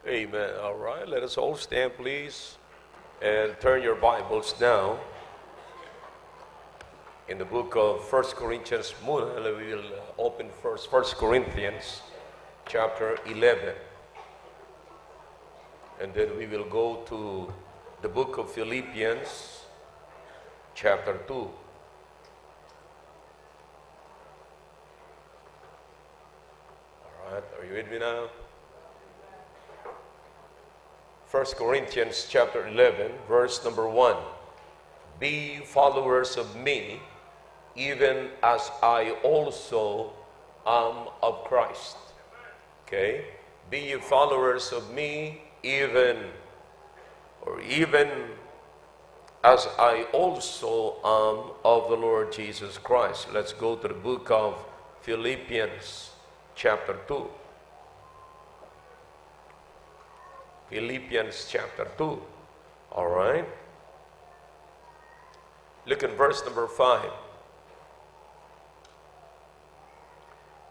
Amen. All right, let us all stand, please, and turn your Bibles now in the book of 1 Corinthians. We will open first 1 Corinthians chapter 11, and then we will go to the book of Philippians chapter 2. All right, are you with me now? 1 Corinthians chapter 11, verse number 1. Be followers of me, even as I also am of Christ. Okay? Be ye followers of me, even as I also am of the Lord Jesus Christ. Let's go to the book of Philippians chapter 2. Philippians chapter 2. All right. Look at verse number 5.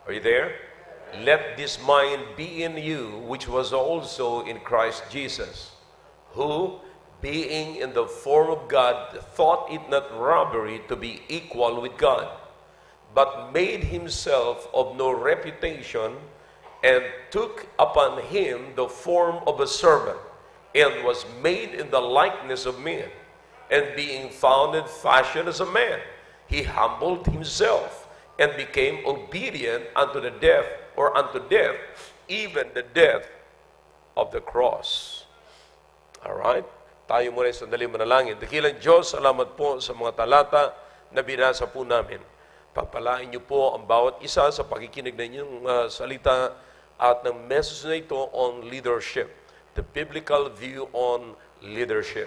Are you there? Let this mind be in you, which was also in Christ Jesus, who, being in the form of God, thought it not robbery to be equal with God, but made himself of no reputation, and took upon him the form of a servant, and was made in the likeness of men. And being found in fashion as a man, he humbled himself, and became obedient unto the death, or unto death, even the death of the cross. Alright? Tayo muna sandali manalangin. Dakilang Diyos, salamat po sa mga talata na binasa po namin. Papalain niyo po ang bawat isa sa pakikinig na inyong salita at ng message na ito on leadership, the biblical view on leadership.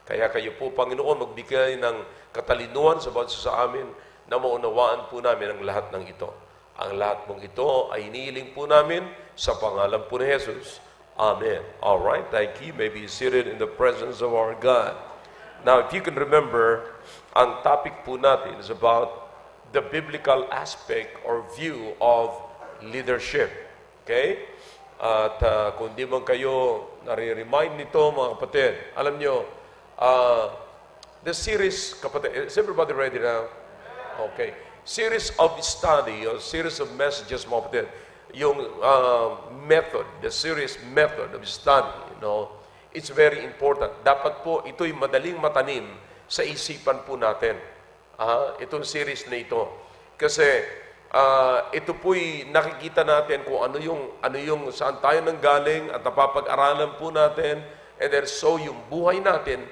Kaya kayo po, Panginoon, magbigay ng katalinuhan sa bawat isa sa amin na maunawaan po namin ang lahat ng ito. Ang lahat mong ito ay inihiling po namin sa pangalan po ni Jesus. Amen. All right, thank you. You may be seated in the presence of our God. Now, if you can remember, ang topic po natin is about the biblical aspect or view of leadership. Okay? At kung di man kayo nare-remind nito, mga kapatid, alam nyo, the series, kapatid, is everybody ready now? Okay. Series of study, or series of messages, mga kapatid, yung method, the series method of study, you know, it's very important. Dapat po ito'y madaling matanim sa isipan po natin. Itong series na ito. Kasi, ito po'y nakikita natin kung ano yung saan tayo nanggaling at napapag-aralan po natin, and then so yung buhay natin,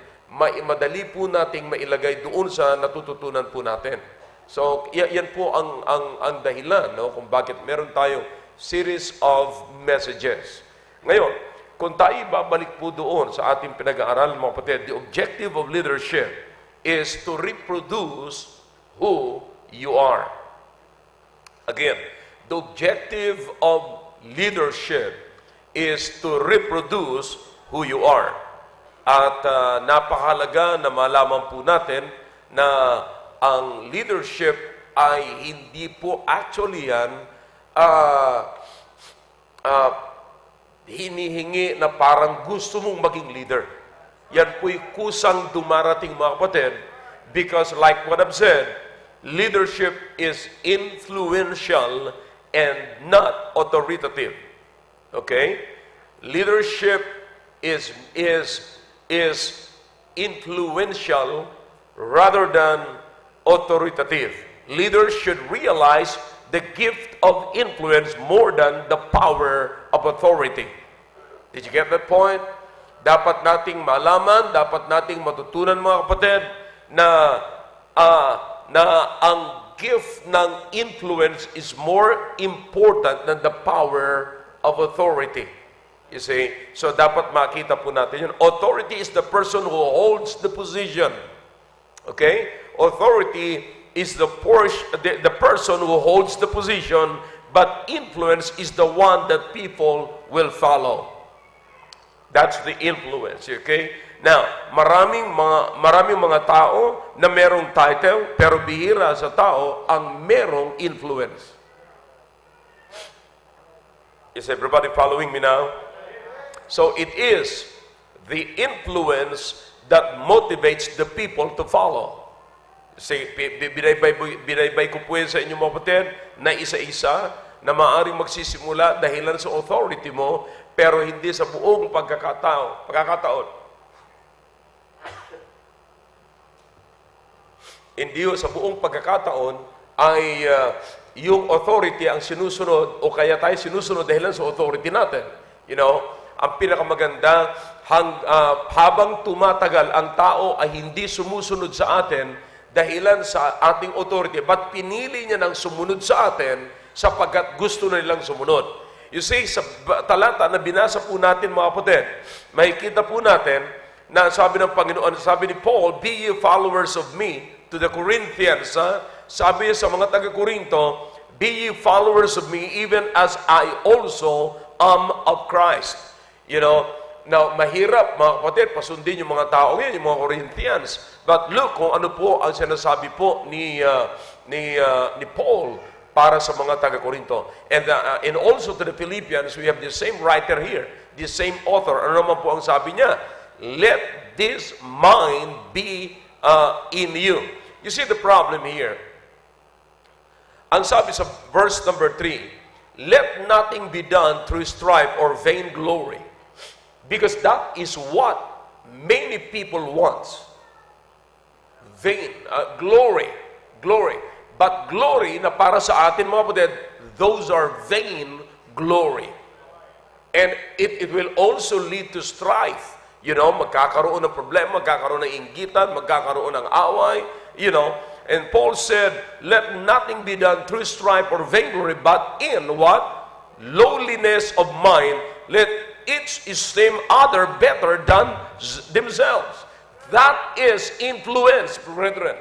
madali po nating mailagay doon sa natututunan po natin. So, yan po ang dahilan, no, kung bakit meron tayong series of messages. Ngayon, kung tayo babalik po doon sa ating pinag-aaralan, mga kapatid, the objective of leadership is to reproduce who you are. Again, the objective of leadership is to reproduce who you are. At napakahalaga na malaman po natin na ang leadership ay hindi po actually yan hinihingi na parang gusto mong maging leader. Yan po'y kusang dumarating, mga kapatid, because like what I've said, leadership is influential and not authoritative. Okay? Leadership is influential rather than authoritative. Leaders should realize the gift of influence more than the power of authority. Did you get that point? Dapat nating malaman, dapat nating matutunan, mga kapatid, na ang gift ng influence is more important than the power of authority. You see? So, dapat makita po natin yun. Authority is the person who holds the position. Okay? Authority is the person who holds the position, but influence is the one that people will follow. That's the influence. Okay? Now, maraming mga tao na merong title, pero bihira sa tao ang merong influence. Is everybody following me now? So it is the influence that motivates the people to follow. Binaybay ko po yan sa inyong mga kapatid na isa-isa na maaaring magsisimula dahilan sa authority mo, pero hindi sa buong pagkakataon. Hindi sa buong pagkakataon ay yung authority ang sinusunod o kaya tayo sinusunod dahilan sa authority natin. You know, ang pinakamaganda, habang tumatagal ang tao ay hindi sumusunod sa atin dahilan sa ating authority, but pinili niya ng sumunod sa atin sapagkat gusto na nilang sumunod. You see, sa talata na binasa po natin mga kapatid, makikita po natin na sabi ng Panginoon, sabi ni Paul, "Be ye followers of me," to the Corinthians, sabi niya sa mga taga-Corinto, "Be ye followers of me, even as I also am of Christ." You know, now, mahirap, mga kapatid, pasundin yung mga tao yan, yung mga Corinthians. But look kung ano po ang sinasabi po ni Paul para sa mga taga-Corinto. And also to the Philippians, we have the same writer here, the same author. Ano naman po ang sabi niya? Let this mind be in you. You see the problem here. Ang sabi sa verse number 3, let nothing be done through strife or vainglory, because that is what many people want. Glory. But glory na para sa atin mga kapatid, those are vain glory. And it will also lead to strife. You know, magkakaroon ng problema, magkakaroon ng inggitan, magkakaroon ng away, you know. And Paul said, let nothing be done through strife or vainglory, but in what? Lowliness of mind, let each esteem other better than themselves. That is influence, brethren.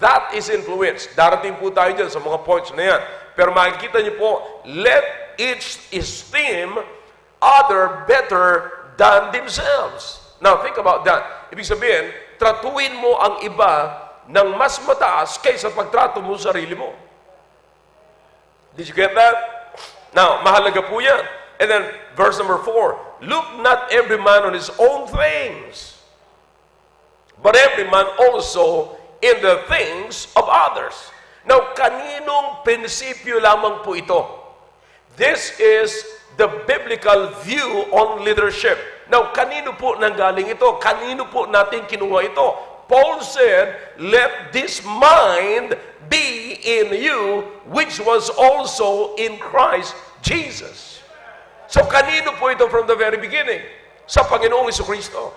That is influence. Darating po tayo dyan sa mga points na yan. Pero makikita niyo po, let each esteem other better than themselves. Now, think about that. Ibig sabihin, tratuin mo ang iba ng mas mataas kaysa pagtrato mo sa sarili mo. Did you get that? Now, mahalaga po yan. And then, verse number 4, look not every man on his own things, but every man also in the things of others. Now, kaninong prinsipyo lamang po ito? This is the biblical view on leadership. Now, kanino po nanggaling ito? Kanino po natin kinuha ito? Paul said, let this mind be in you, which was also in Christ Jesus. So, kanino po ito from the very beginning? Sa Panginoong Jesucristo.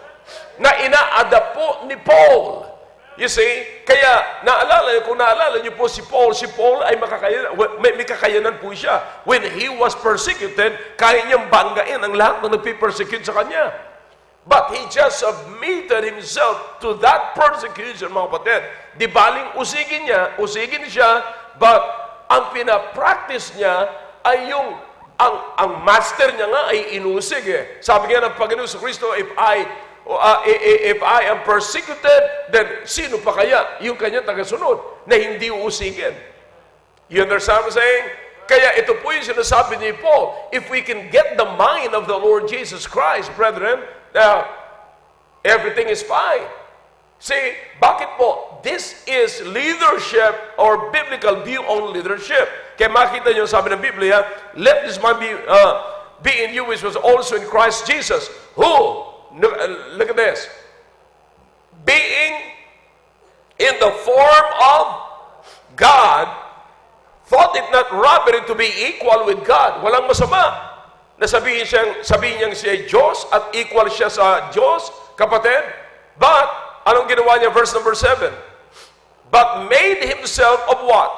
Na ina-adapt po ni Paul. You see? Kaya, kung naalala niyo po si Paul ay may kakayanan po siya. When he was persecuted, kaya niyang banggain ang lahat na nagpipersecute sa kanya. But he just submitted himself to that persecution, mga kapatid. Di baling usigin siya, but ang pinapractice niya ay ang master niya nga ay inusig eh. Sabi nga ng Panginoon sa Kristo, if I am persecuted, then sino pa kaya yung kanyang tagasunod na hindi uusigin? You understand what I'm saying? Kaya ito po yung sinasabi ni Paul, if we can get the mind of the Lord Jesus Christ, brethren, now, everything is fine. See, bakit po? This is leadership or biblical view on leadership. Kaya makita nyo sabi ng Biblia, let this mind be in you, which was also in Christ Jesus, who, look at this, being in the form of God, thought it not robbery to be equal with God. Walang masama na sabihin niyang siya ay Diyos at equal siya sa Diyos, kapatid. But, anong ginawa niya? Verse number 7. But made himself of what?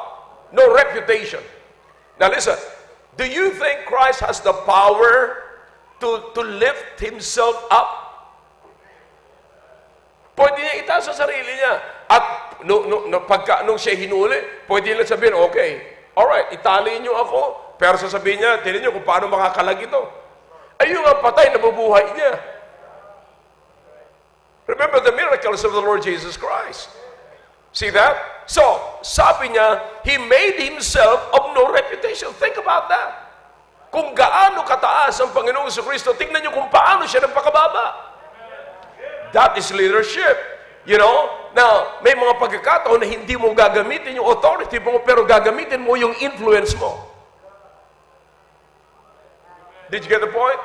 No reputation. Now listen, do you think Christ has the power to lift himself up? Pwede niya itaas sa sarili niya. At nung siya hinuli, pwede niya sabihin, okay, alright, itali niyo ako. Pero sasabihin niya, tingnan niyo kung paano makakalag ito. Ay, yung ang patay, nabubuhay niya. Remember the miracles of the Lord Jesus Christ. See that? So, sabi niya, He made Himself of no reputation. Think about that. Kung gaano kataas ang Panginoong Jesucristo, tingnan nyo kung paano siya nagpakababa. That is leadership. You know? Now, may mga pagkakataon na hindi mo gagamitin yung authority mo, pero gagamitin mo yung influence mo. Did you get the point?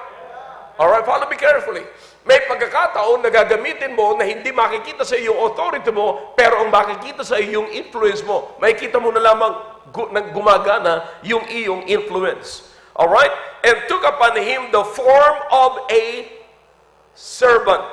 Alright, follow me carefully. May pagkakataon na gagamitin mo na hindi makikita sa iyo yung authority mo, pero ang makikita sa iyo yung influence mo. Makikita mo na lamang gumagana yung iyong influence. Alright? And took upon him the form of a servant,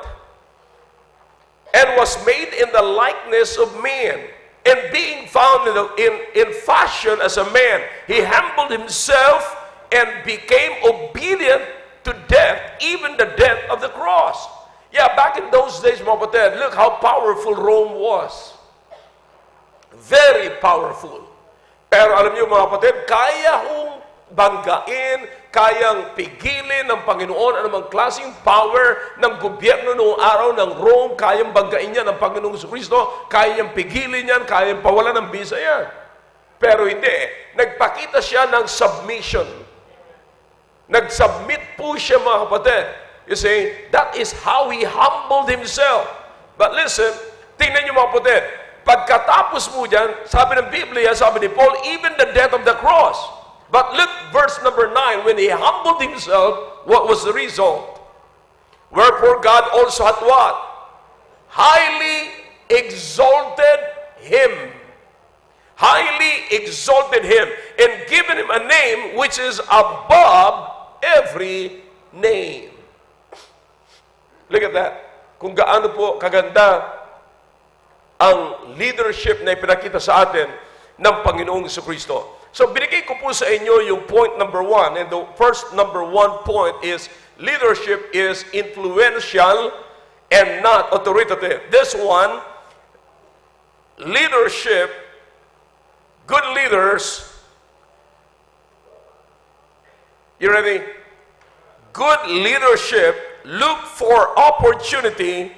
and was made in the likeness of man. And being found in fashion as a man, he humbled himself and became obedient to death, even the death of the cross. Yeah, back in those days, mga kapatid, look how powerful Rome was. Very powerful. Pero alam niyo, mga kapatid, kaya hong banggain, kayang pigilin ng Panginoon anumang klaseng power ng gobyerno noong araw ng Rome, kayang banggain yan ng Panginoong Jesucristo, kayang pigilin yan, kayang pawalan ng bisa yan. Pero hindi. Nagpakita siya ng submission. Nag-submit po siya, mga kapatid. You see, that is how he humbled himself. But listen, tingnan niyo, mga kapatid, pagkatapos mo dyan, sabi ng Biblia, sabi ni Paul, even the death of the cross. But look, verse number 9, when he humbled himself, what was the result? Wherefore God also hath what? Highly exalted him. Highly exalted him, and given him a name which is above every name. Look at that. Kung gaano po kaganda ang leadership na ipinakita sa atin ng Panginoong Jesucristo. So, binigay ko po sa inyo yung point number 1. And the first number 1 point is, leadership is influential and not authoritative. This one, leadership, good leaders, you ready? Good leadership look for opportunity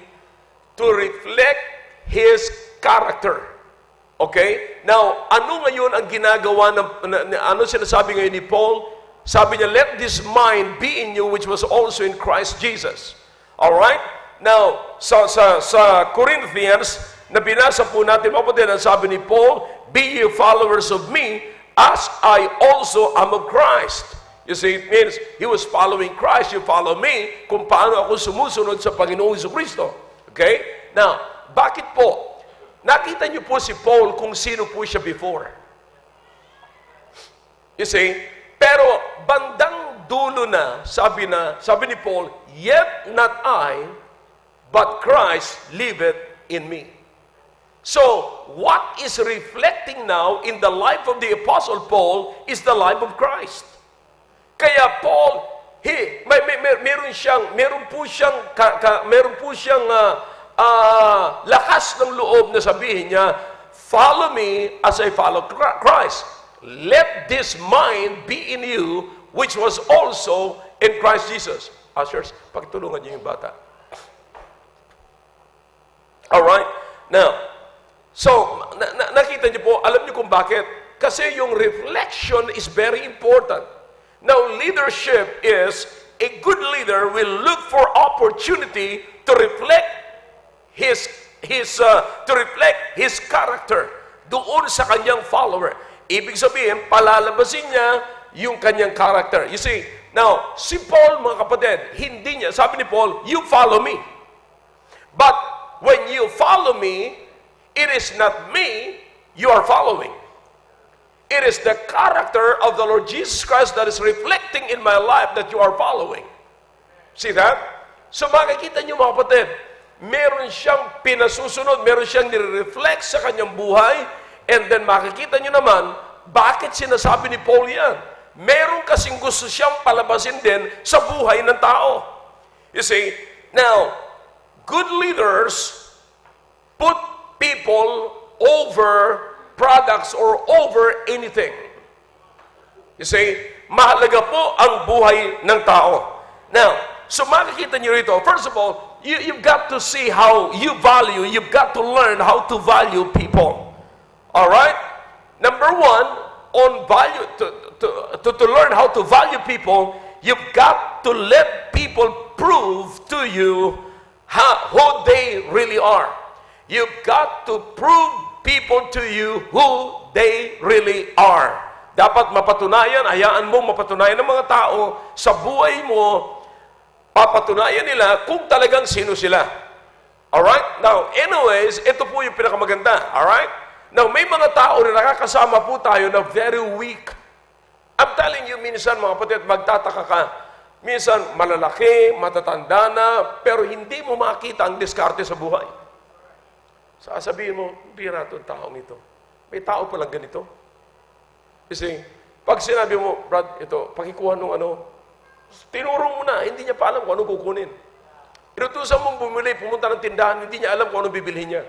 to reflect his character. Okay? Now, ano ngayon ang ginagawa ano sinasabi ngayon ni Paul? Sabi niya, let this mind be in you which was also in Christ Jesus. Alright? Now, sa Corinthians, na binasa po natin, mapatid ang sabi ni Paul, be ye followers of me, as I also am of Christ. You see, it means he was following Christ, you follow me, kung paano ako sumusunod sa Panginoong Jesucristo. Okay? Now, bakit po? Nakita niyo po si Paul kung sino po siya before. You see, pero bandang dulo na, sabi ni Paul, yet not I, but Christ liveth in me. So, what is reflecting now in the life of the Apostle Paul is the life of Christ. Kaya Paul, meron po siyang lakas ng loob na sabihin niya, follow me as I follow Christ. Let this mind be in you, which was also in Christ Jesus. Ushers, pagtulungan niyo yung bata. Alright? Now, so, nakita niyo po, alam niyo kung bakit? Kasi yung reflection is very important. Now, leadership is, a good leader will look for opportunity to reflect his character doon sa kanyang follower. Ibig sabihin, palalabasin niya yung kanyang character. You see, now, si Paul, mga kapatid, hindi niya, sabi ni Paul, you follow me. But when you follow me, it is not me you are following. It is the character of the Lord Jesus Christ that is reflecting in my life that you are following. See that? So makikita niyo, mga kapatid, meron siyang pinasusunod, meron siyang nire-reflect sa kanyang buhay, and then makikita niyo naman, bakit sinasabi ni Paul yan? Meron kasing gusto siyang palabasin din sa buhay ng tao. You see, now, good leaders put people over products or over anything. You see, mahalaga po ang buhay ng tao. Now, so makikita niyo rito, first of all, you've got to see how you value, you've got to learn how to value people. Alright? Number one, on value, to learn how to value people, you've got to let people prove to you who they really are. You've got to prove people to you who they really are. Dapat mapatunayan, hayaan mo mapatunayan ng mga tao sa buhay mo, papatunayan nila kung talagang sino sila. Alright? Now, anyways, ito po yung pinakamaganda. Alright? Now, may mga tao na nakakasama po tayo na very weak. I'm telling you, minsan mga kapatid, magtataka ka. Minsan, malalaki, matatanda na, pero hindi mo makita ang diskarte sa buhay. Sasabihin mo, bira itong taong ito. May tao palang ganito. Kasi, pag sinabi mo, Brad, ito, pakikuha nung tinuro mo na, hindi niya pa alam kung ano kukunin. Inutusan mong bumili, pumunta ng tindahan, hindi niya alam kung ano bibilhin niya.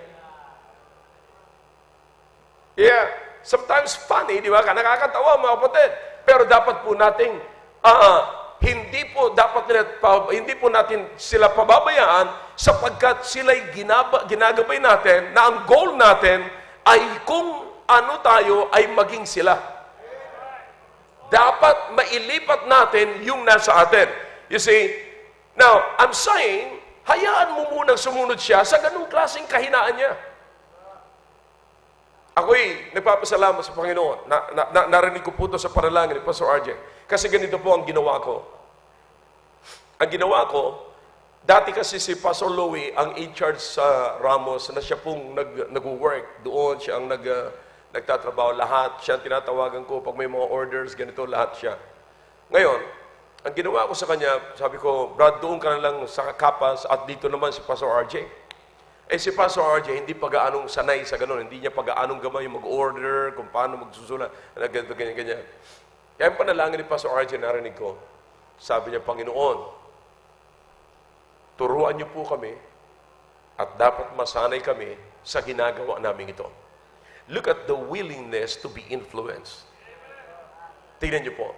Yeah, sometimes funny, di ba? Nakakatawa, mga kapatid. Pero dapat po nating, hindi po natin sila pababayaan sapagkat sila'y ginagabay natin na ang goal natin ay kung ano tayo ay maging sila. Dapat mailipat natin yung nasa atin. You see, now, I'm saying, hayaan mo munang sumunod siya sa ganung klaseng kahinaan niya. Ako'y nagpapasalamat sa Panginoon. Narinig ko po ito sa panalangin ni Pastor RJ. Kasi ganito po ang ginawa ko. Ang ginawa ko, dati kasi si Pastor Louie ang in-charge sa Ramos na siya pong nag-work. Doon siya ang nagtatrabaho. Lahat siya ang tinatawagan ko. Pag may mga orders, ganito, lahat siya. Ngayon, ang ginawa ko sa kanya, sabi ko, Brad, doon ka na lang sa Kapas at dito naman si Pastor RJ. Eh si Pastor RJ, hindi pag-aanong sanay sa ganun. Hindi niya pag-aanong gamay mag-order, kung paano magsusulat, ganyan-ganyan. Kaya ang panalangin ni Pastor RJ, narinig ko, sabi niya, Panginoon, turuan niyo po kami at dapat masanay kami sa ginagawa namin ito. Look at the willingness to be influenced. Tingnan niyo po.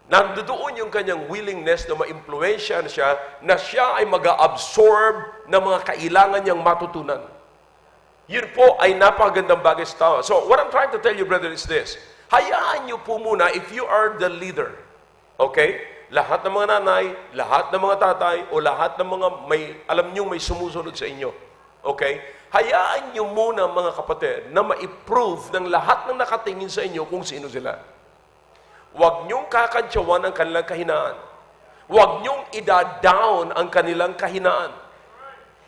Nandoon yung kanyang willingness na ma-influensya siya, na siya ay mag-absorb ng mga kailangan niyang matutunan. Yun po ay napakagandang bagay sa tao. So, what I'm trying to tell you, brother, is this. Hayaan niyo po muna, if you are the leader, okay? Lahat ng mga nanay, lahat ng mga tatay, o lahat ng mga alam niyo may sumusunod sa inyo. Okay? Hayaan niyo muna, mga kapatid, na ma-prove ng lahat ng nakatingin sa inyo kung sino sila. Huwag niyong kakantsawan ang kanilang kahinaan. Huwag niyong ida-down ang kanilang kahinaan.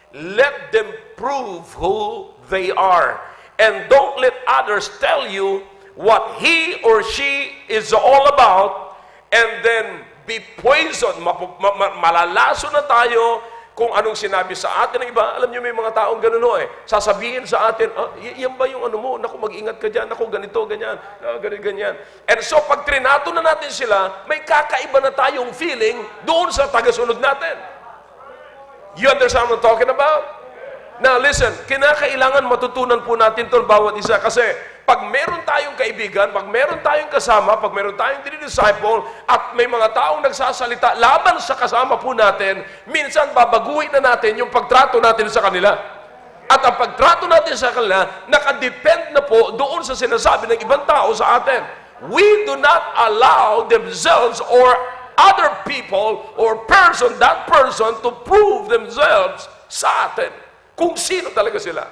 Let them prove who they are. And don't let others tell you what he or she is all about, and then be poisoned. Malalaso na tayo kung anong sinabi sa atin ng iba. Alam niyo, may mga taong ganun sasabihin sa atin, yan ba yung ano mo? Naku, mag-ingat ka dyan. Naku, ganito, ganyan. Ganyan. And so, pag trinato na natin sila, may kakaiba na tayong feeling doon sa tagasunod natin. You understand what I'm talking about? Now, listen, kinakailangan matutunan po natin ito bawat isa. Kasi, pag meron tayong kaibigan, pag meron tayong kasama, pag meron tayong dinidisciple, at may mga taong nagsasalita laban sa kasama po natin, minsan babaguhin na natin yung pagtrato natin sa kanila. At ang pagtrato natin sa kanila, nakadepend na po doon sa sinasabi ng ibang tao sa atin. We do not allow themselves or other people or that person to prove themselves sa atin. Kung sino talaga sila.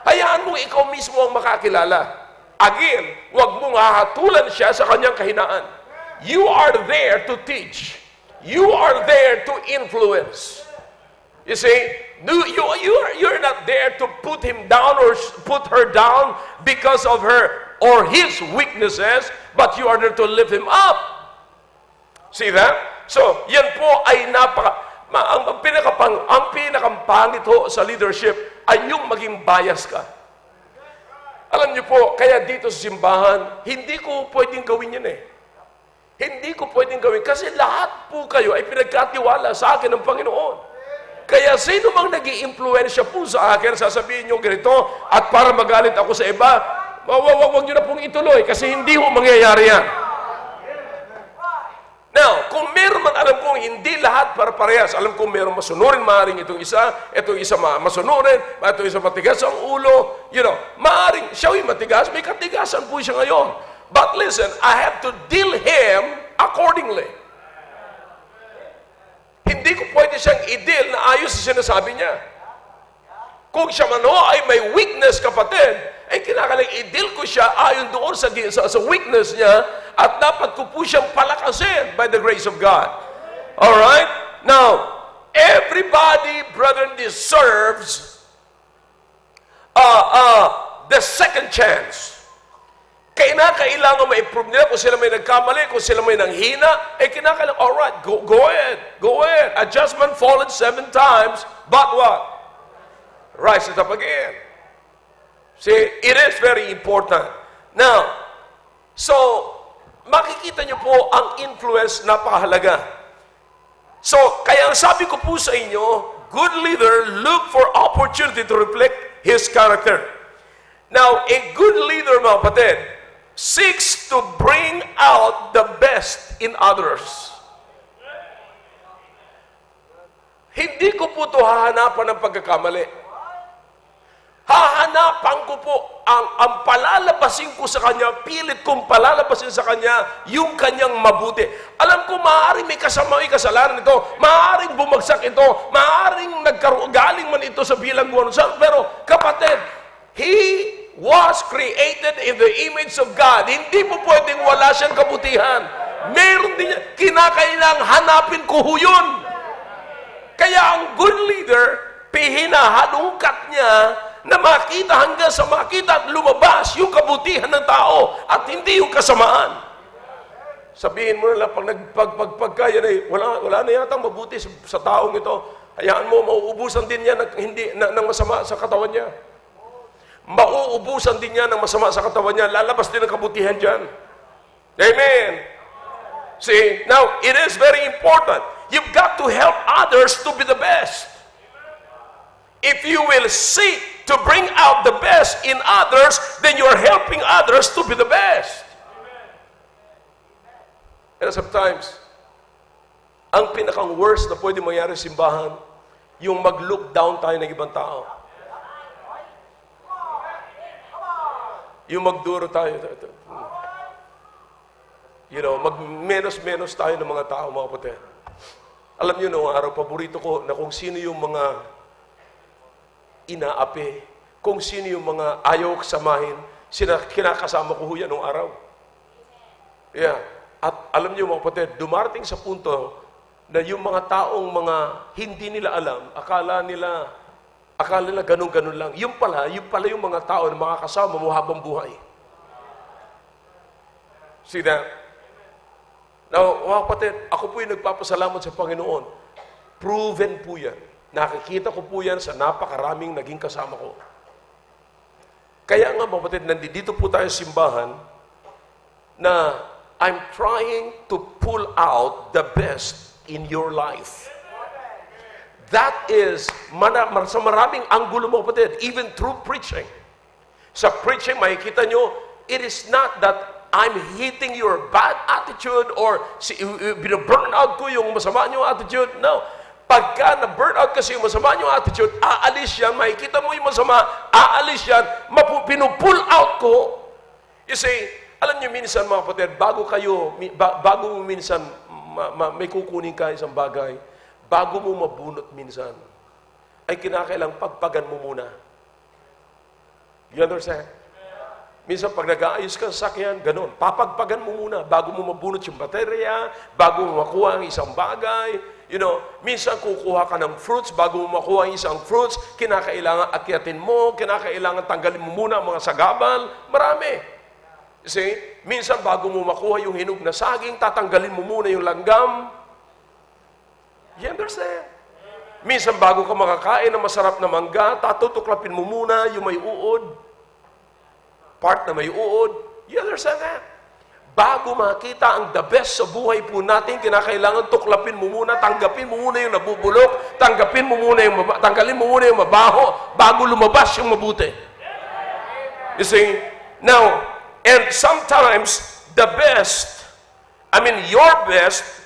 Hayaan mo ikaw mismo ang makakilala. Again, huwag mong hahatulan siya sa kanyang kahinaan. You are there to teach. You are there to influence. You see, you're not there to put him down or put her down because of her or his weaknesses, but you are there to lift him up. See that? So, yan po ay ang pinakampangit ho sa leadership ay yung maging bias ka. Alam niyo po, kaya dito sa simbahan, hindi ko pwedeng gawin yan Hindi ko pwedeng gawin kasi lahat po kayo ay pinagkatiwala sa akin ng Panginoon. Kaya sino mang nag-i-impluensya po sa akin, sasabihin niyo ganito, at para magalit ako sa iba, wag niyo na pong ituloy kasi hindi ho mangyayari yan. Now, kung meron man, alam kong hindi lahat para parehas. Alam kong meron masunurin, maaaring itong isa masunurin, itong isa matigas ang ulo. You know, maaaring siya yung matigas, may katigasan po siya ngayon. But listen, I have to deal him accordingly. Hindi ko pwede siyang i-deal na ayos sa sinasabi niya. Kung siya man ay may weakness, kapatid, ay kinakalang i-deal ko siya ayon doon sa weakness niya at dapat ko po siyang palakasin by the grace of God. Alright? Now, everybody, brethren, deserves the second chance. Kailangan ma-improve nila kung sila may nagkamali, kung sila may nanghina, kinakailangan, alright, go ahead. Adjustment, fallen 7 times, but what? Rise it up again. See, it is very important. Now, so, makikita niyo po ang influence napakahalaga. So, kaya sabi ko po sa inyo, good leader look for opportunity to reflect his character. Now, a good leader, mga kapatid, seeks to bring out the best in others. Hindi ko po ito hahanapan ng pagkakamali. Hahanapan ko po ang palalabasin ko sa kanya, pilit kong palalabasin sa kanya yung kanyang mabuti. Alam ko, maaaring may kasalanan ito, maaaring bumagsak ito, maaaring galing man ito sa bilangguan. Pero kapatid, he was created in the image of God. Hindi po pwedeng wala siyang kabutihan. Meron din niya. Kinakailangang hanapin ko yun. Kaya ang good leader, hinahalungkat niya na makita hanggang sa makita at lumabas yung kabutihan ng tao at hindi yung kasamaan. Sabihin mo na lang, pagka yan wala na yatang mabuti sa taong ito. Hayaan mo, mauubusan din niya ng masama sa katawan niya. Mauubusan din niya ng masama sa katawan niya. Lalabas din ang kabutihan dyan. Amen. See, now, it is very important. You've got to help others to be the best. If you will seek to bring out the best in others, then you're helping others to be the best. And sometimes, ang pinakang worst na pwede mangyari sa simbahan, yung mag-look down tayo ng ibang tao. Yung magduro tayo. You know, mag-menos-menos tayo ng mga tao, mga kapatid. Alam niyo, noong araw, paborito ko na kung sino yung mga inaapi, kung sino yung mga ayaw samahin, kinakasama ko yan noong araw. Yeah. At alam niyo, mga kapatid, dumarating sa punto na yung mga taong hindi nila alam, akala nila ganun-ganun lang. Yung pala yung mga tao na makakasama mo habang buhay. See that? Now, mga kapatid, ako po yung nagpapasalamat sa Panginoon. Proven po yan. Nakikita ko po yan sa napakaraming naging kasama ko. Kaya nga, mga kapatid, nandito po tayo sa simbahan na I'm trying to pull out the best in your life. That is, sa maraming anggulo mo, kapatid, even through preaching. Sa preaching, makikita nyo, it is not that I'm hitting your bad attitude or bina-burn out ko yung masama nyo attitude. No. Pagka na-burn out kasi yung masama nyo attitude, aalis yan, makikita mo yung masama, aalis yan, pinupull out ko. You see, alam nyo minsan, mga kapatid, bago mo minsan may kukunin ka isang bagay, bago mo mabunot minsan, ay kinakailang pagpagan mo muna. You understand? Minsan pag nag-aayos ka sa sakyan, ganun. Papagpagan mo muna bago mo mabunot yung baterya, bago mo makuha ang isang bagay. You know, minsan kukuha ka ng fruits, bago mo makuha ang isang fruits, kinakailangan akyatin mo, kinakailangan tanggalin mo muna ang mga sagabal. Marami. You see? Minsan bago mo makuha yung hinog na saging, tatanggalin mo muna yung langgam. You understand? Minsan bago ka makakain ng masarap na mangga, tatutuklapin mo muna yung may uod. Part na may uod. You understand that? Bago makita ang the best sa buhay po natin, kinakailangan tuklapin mo muna, tanggapin mo muna yung nabubulok, tanggalin mo muna yung mabaho, bago lumabas yung mabuti. You see? Now, and sometimes, your best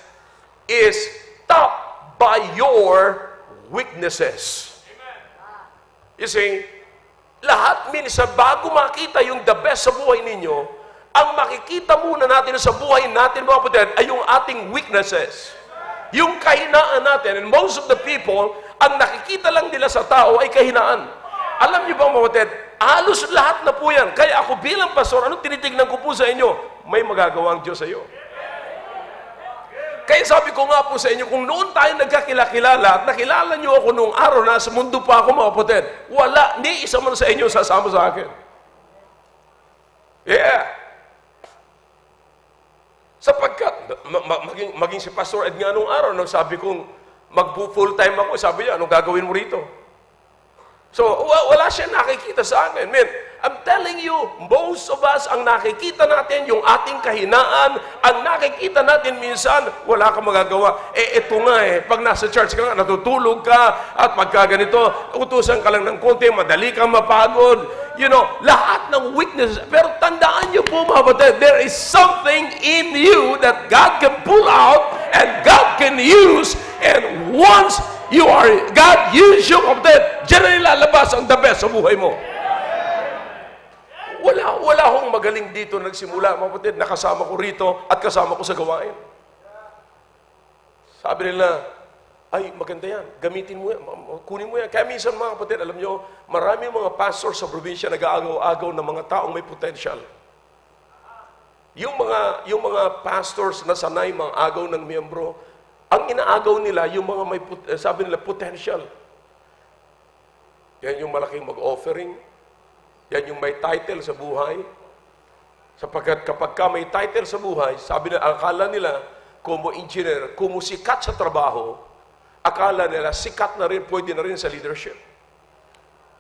is top by your weaknesses. You see, lahat minsan, bago makita yung the best sa buhay ninyo, Ang makikita muna natin sa buhay natin, mga kapatid, ay yung ating weaknesses. Yung kahinaan natin. And most of the people, ang nakikita lang nila sa tao ay kahinaan. Alam niyo ba, mga kapatid, halos lahat na po yan. Kaya ako bilang pastor, anong tinitignan ko po sa inyo? May magagawa ang Diyos sa iyo. Kaya sabi ko nga po sa inyo, kung noon tayo nagkakilala at nakilala niyo ako noong araw na sa mundo pa ako, mga kapatid, wala, ni isa man sa inyo sasama sa akin. Yeah. Sapagkat, maging si Pastor Ed nga noong araw, nang sabi kong mag-full time ako, sabi niya, anong gagawin mo rito? So, wala siya nakikita sa akin. Man, I'm telling you, most of us, ang nakikita natin, yung ating kahinaan, ang nakikita natin minsan, wala kang magagawa. Ito nga pag nasa church ka nga, natutulog ka, at pagka ganito, utusan ka lang ng konti, madali kang mapagod. You know, lahat ng weaknesses. Pero tandaan niyo po, mga kapatid, there is something in you that God can pull out, and God can use, and once God use you, kapatid, diyan na nilalabas ang the best sa buhay mo. Wala akong magaling dito nagsimula, mga kapatid, nakasama ko rito at kasama ko sa gawain. Sabi nila, ay, maganda yan, gamitin mo yan, kunin mo yan. Kaya minsan, mga kapatid, alam nyo, maraming mga pastor sa probinsya nag-aagaw-agaw ng mga taong may potential. Yung mga pastors na sanay mga agaw ng miyembro, ang inaagaw nila, yung mga may, sabi nila, potential. Yan yung malaking mag-offering. Yan yung may title sa buhay. Sapagkat kapag ka may title sa buhay, sabi nila, akala nila, kumo engineer, kumo sikat sa trabaho, akala nila, sikat na rin, pwede na rin sa leadership.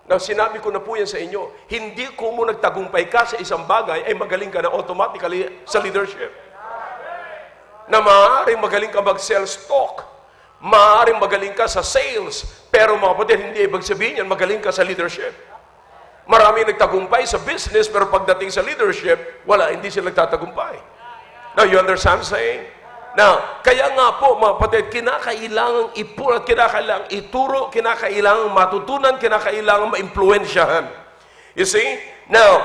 Now, sinabi ko na po yan sa inyo, hindi kumo nagtagumpay ka sa isang bagay, ay magaling ka na automatically sa leadership. Na maaaring magaling ka mag-sell stock, maaaring magaling ka sa sales, pero mga kapatid, hindi ibig sabihin yan, magaling ka sa leadership. Marami nagtagumpay sa business, pero pagdating sa leadership, wala, hindi sila nagtatagumpay. Now, you understand saying? Now, kaya nga po, mga kapatid, kinakailangang ipura, kinakailangang ituro, kinakailangang matutunan, kinakailangang maimpluwensyahan. You see? Now,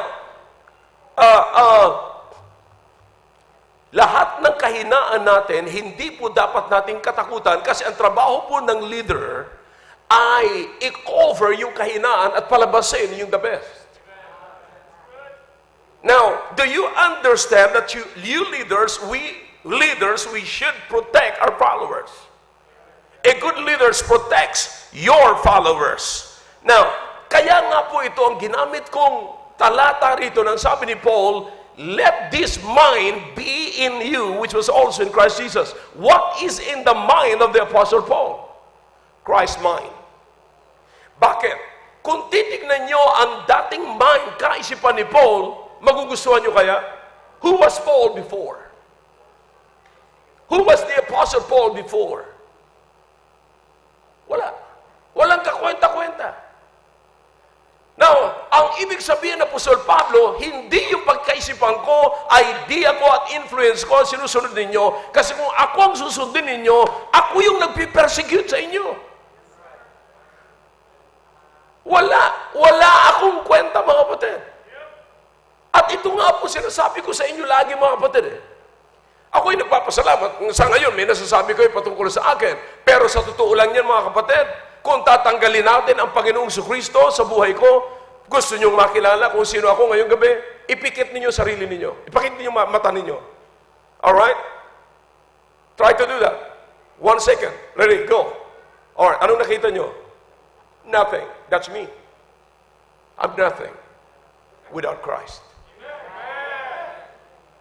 lahat ng kahinaan natin, hindi po dapat nating katakutan kasi ang trabaho po ng leader ay i-cover yung kahinaan at palabasin yung the best. Now, do you understand that you leaders, we should protect our followers. A good leader protects your followers. Now, kaya nga po ito ang ginamit kong talata rito ng sabi ni Paul, let this mind be in you, which was also in Christ Jesus. What is in the mind of the Apostle Paul? Christ's mind. Bakit? Kung titignan nyo ang dating mind, kaisipan ni Paul, magugustuhan nyo kaya? Who was Paul before? Who was the Apostle Paul before? Wala. Walang kakwenta-kwenta. Now, ang ibig sabihin ng Apostol Pablo, hindi yung pagkaisipan ko, idea ko at influence ko ang sinusunod ninyo. Kasi kung ako ang susundin ninyo, ako yung nagpipersecute sa inyo. Wala akong kwenta, mga kapatid. At ito nga po sinasabi ko sa inyo lagi, mga kapatid. Ako'y nagpapasalamat. Sa ngayon, may nasasabi ko patungkol sa akin. Pero sa totoo lang yan, mga kapatid, kung tatanggalin natin ang Panginoong Kristo sa buhay ko, gusto ninyong makilala kung sino ako ngayong gabi, ipikit ninyo sarili ninyo. Ipakit ninyo mata ninyo. Alright? Try to do that. 1 second. Ready? Go. Alright. Anong nakita nyo? Nothing. That's me. I'm nothing without Christ.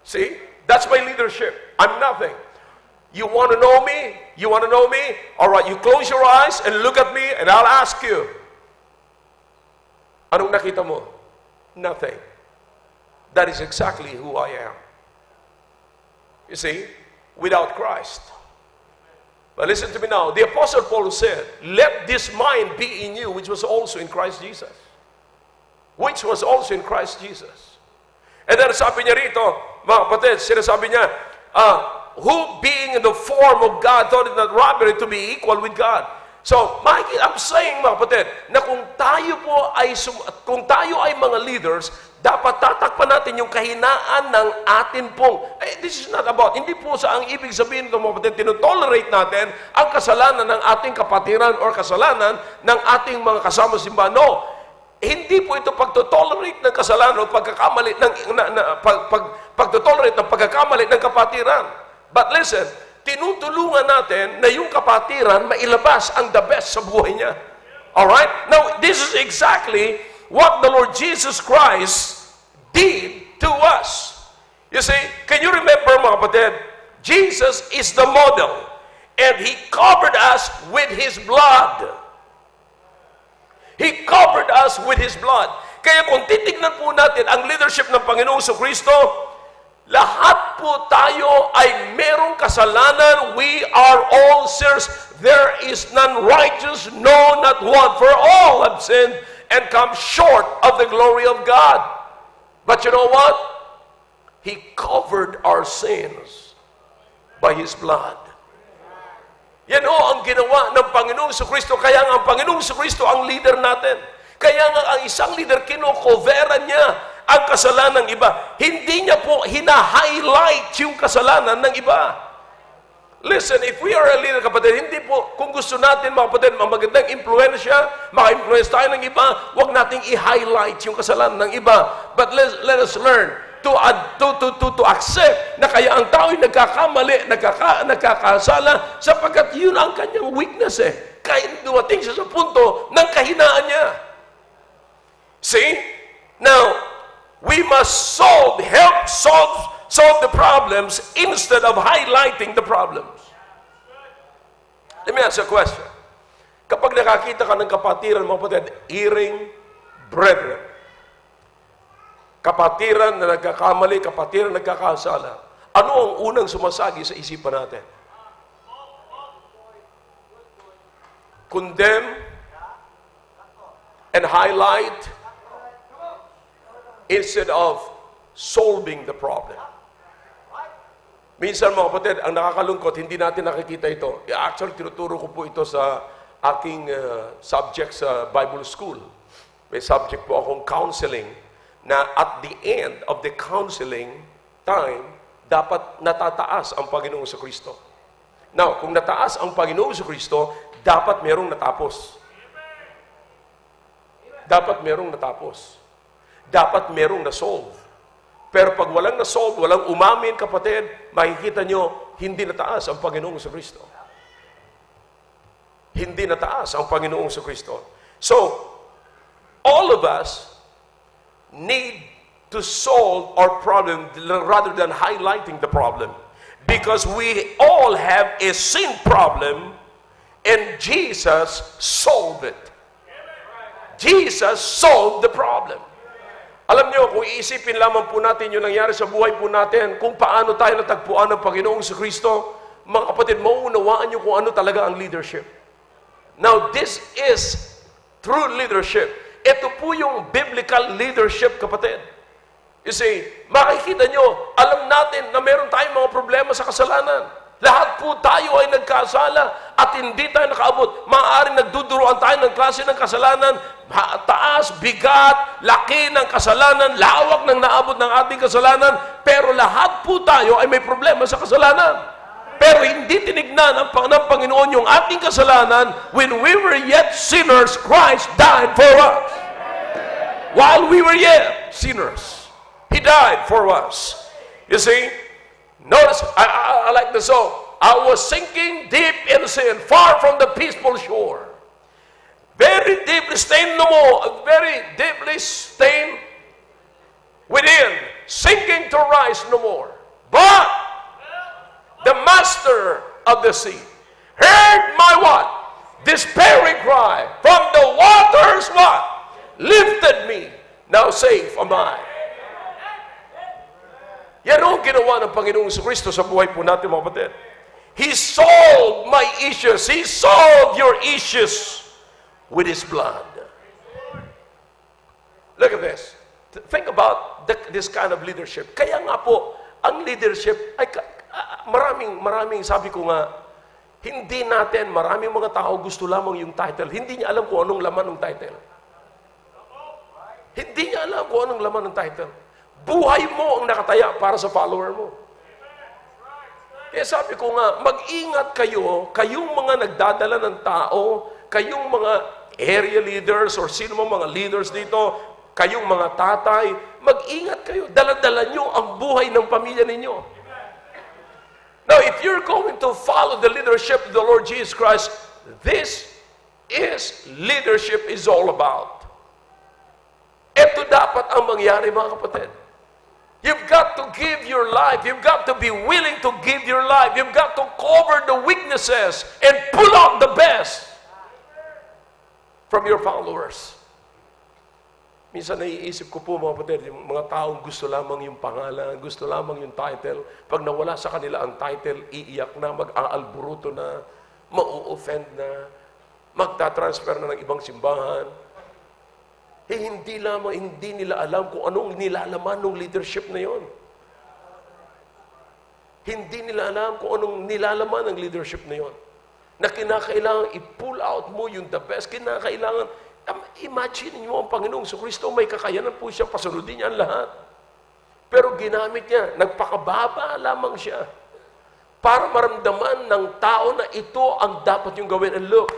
See? That's my leadership. I'm nothing. You want to know me? You want to know me? All right, you close your eyes and look at me and I'll ask you. Anong nakita mo? Nothing. That is exactly who I am. You see? Without Christ. But listen to me now. The Apostle Paul said, let this mind be in you, which was also in Christ Jesus. Which was also in Christ Jesus. And then sabi niya rito, mga kapatid, sinasabi niya, who being in the form of God thought it not robbery to be equal with God. So, I'm saying mga kapatid, na kung tayo ay mga leaders, dapat tatakpan natin yung kahinaan ng atin pong, this is not about, hindi po sa ang ibig sabihin ng mga kapatid, tinotolerate natin ang kasalanan ng ating kapatiran or kasalanan ng ating mga kasama simbahan. No, hindi po ito pagtotolerate ng kasalanan o pagkakamali pagtotolerate ng pagkakamali ng kapatiran. But listen, tinutulungan natin na yung kapatiran mailabas ang the best sa buhay niya. Alright? Now, this is exactly what the Lord Jesus Christ did to us. You see, can you remember mga kapatid? Jesus is the model and He covered us with His blood. He covered us with His blood. Kaya kung titignan po natin ang leadership ng Panginoong Kristo, lahat po tayo ay merong kasalanan. We are all sinners. There is none righteous, no, not one. For all have sinned and come short of the glory of God. But you know what? He covered our sins by His blood. Yan ang ginawa ng Panginoong Kristo. Kaya nga ang Panginoong Kristo ang leader natin. Kaya nga ang isang leader, kino-coveran niya ang kasalanan ng iba. Hindi niya po hina-highlight yung kasalanan ng iba. Listen, if we are a leader, kapatid, hindi po, kung gusto natin, mga kapatid, magandang impluensya, maka-influence tayo ng iba, huwag nating i-highlight yung kasalanan ng iba. But let us learn to accept na kaya ang tao ay nagkakamali, nagkakasala, sapagkat yun ang kanyang weakness Kaya dumating siya sa punto ng kahinaan niya. See? Now, we must help solve the problems instead of highlighting the problems. Let me ask you a question. Kapag nakakita ka ng kapatiran, mga kapatid, erring brethren, kapatiran na nagkakamali, kapatiran na nagkakasala, ano ang unang sumasagi sa isipan natin? Condemn and highlight instead of solving the problem. Minsan mga kapatid, ang nakakalungkot, hindi natin nakikita ito. Actually, tinuturo ko po ito sa aking subject sa Bible School. May subject po akong counseling na at the end of the counseling time, dapat natataas ang Panginoong Kristo. Now, kung nataas ang Panginoong Kristo, dapat merong natapos. Dapat merong natapos. Dapat merong na-solve. Pero pag walang na-solve, walang umamin, kapatid, makikita nyo, hindi nataas ang Panginoong Kristo. Hindi nataas ang Panginoong Kristo. So, all of us need to solve our problem rather than highlighting the problem. Because we all have a sin problem and Jesus solved it. Jesus solved the problem. Alam niyo, kung iisipin lamang po natin yung nangyari sa buhay po natin, kung paano tayo natagpuan ng Panginoong Kristo, mga kapatid, mauunawaan niyo kung ano talaga ang leadership. Now, this is true leadership. Ito po yung biblical leadership, kapatid. You see, makikita nyo, alam natin na meron tayong mga problema sa kasalanan. Lahat po tayo ay nagkasala at hindi tayo nakaabot. Maaaring nagduduruan tayo ng klase ng kasalanan, taas, bigat, laki ng kasalanan, lawak ng naabot ng ating kasalanan, pero lahat po tayo ay may problema sa kasalanan. Pero hindi tinignan ng Panginoon yung ating kasalanan. When we were yet sinners, Christ died for us. While we were yet sinners, He died for us. You see, notice, I like the song. I was sinking deep in sin, far from the peaceful shore. Very deeply stained no more, very deeply stained within, sinking to rise no more. But the master of the sea heard my what? Despairing cry. From the waters what? Lifted me. Now safe am I. Yan ang ginawa ng Panginoong Kristo sa buhay po natin, mga kapatid. He solved my issues. He solved your issues with His blood. Look at this. Think about this kind of leadership. Kaya nga po, ang leadership ay maraming sabi ko nga, Hindi natin, maraming mga tao gusto lamang yung title. Hindi niya alam kung anong laman ng title. Hindi niya alam kung anong laman ng title. Buhay mo ang nakataya para sa follower mo. Kaya sabi ko nga, mag-ingat kayo, kayong mga nagdadala ng tao, kayong mga area leaders or sino mga leaders dito, kayong mga tatay, mag-ingat kayo. Dala-dala nyo ang buhay ng pamilya ninyo. Now, if you're going to follow the leadership of the Lord Jesus Christ, this is leadership is all about. Ito dapat ang mangyari, mga kapatid. You've got to give your life. You've got to be willing to give your life. You've got to cover the weaknesses and pull out the best from your followers. Minsan naiisip ko po, mga kapatid, yung mga taong gusto lamang yung pangalan, gusto lamang yung title. Pag nawala sa kanila ang title, iiyak na, mag-aalburuto na, mau-offend na, magta-transfer na ng ibang simbahan. Hindi nila alam kung anong nilalaman ng leadership na yon. Hindi nila alam kung anong nilalaman ng leadership na yon. Na kinakailangan i-pull out mo yung the best. Kinakailangan, imagine niyo ang Panginoong Kristo, may kakayanan po siya, pasunodin niya ang lahat. Pero ginamit niya, nagpakababa lamang siya para maramdaman ng tao na ito ang dapat yung gawin. And look,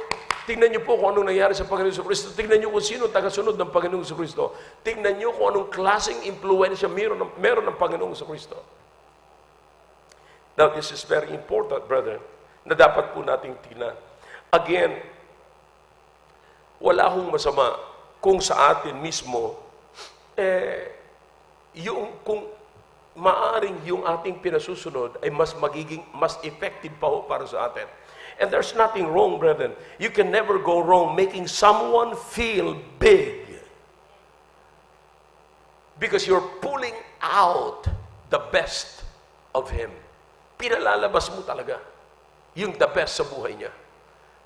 tingnan niyo po kung anong nangyari sa Panginoong Kristo. Tingnan niyo kung sino tagasunod ng Panginoong Kristo. Tingnan niyo kung anong klaseng impluensya meron ng Panginoong Kristo. Now, this is very important, brother, na dapat po nating tingnan. Again, wala hong masama kung sa atin mismo, kung maaring yung ating pinasusunod ay mas effective pa ho para sa atin. And there's nothing wrong, brethren. You can never go wrong making someone feel big. Because you're pulling out the best of him. Pinalalabas mo talaga yung the best sa buhay niya.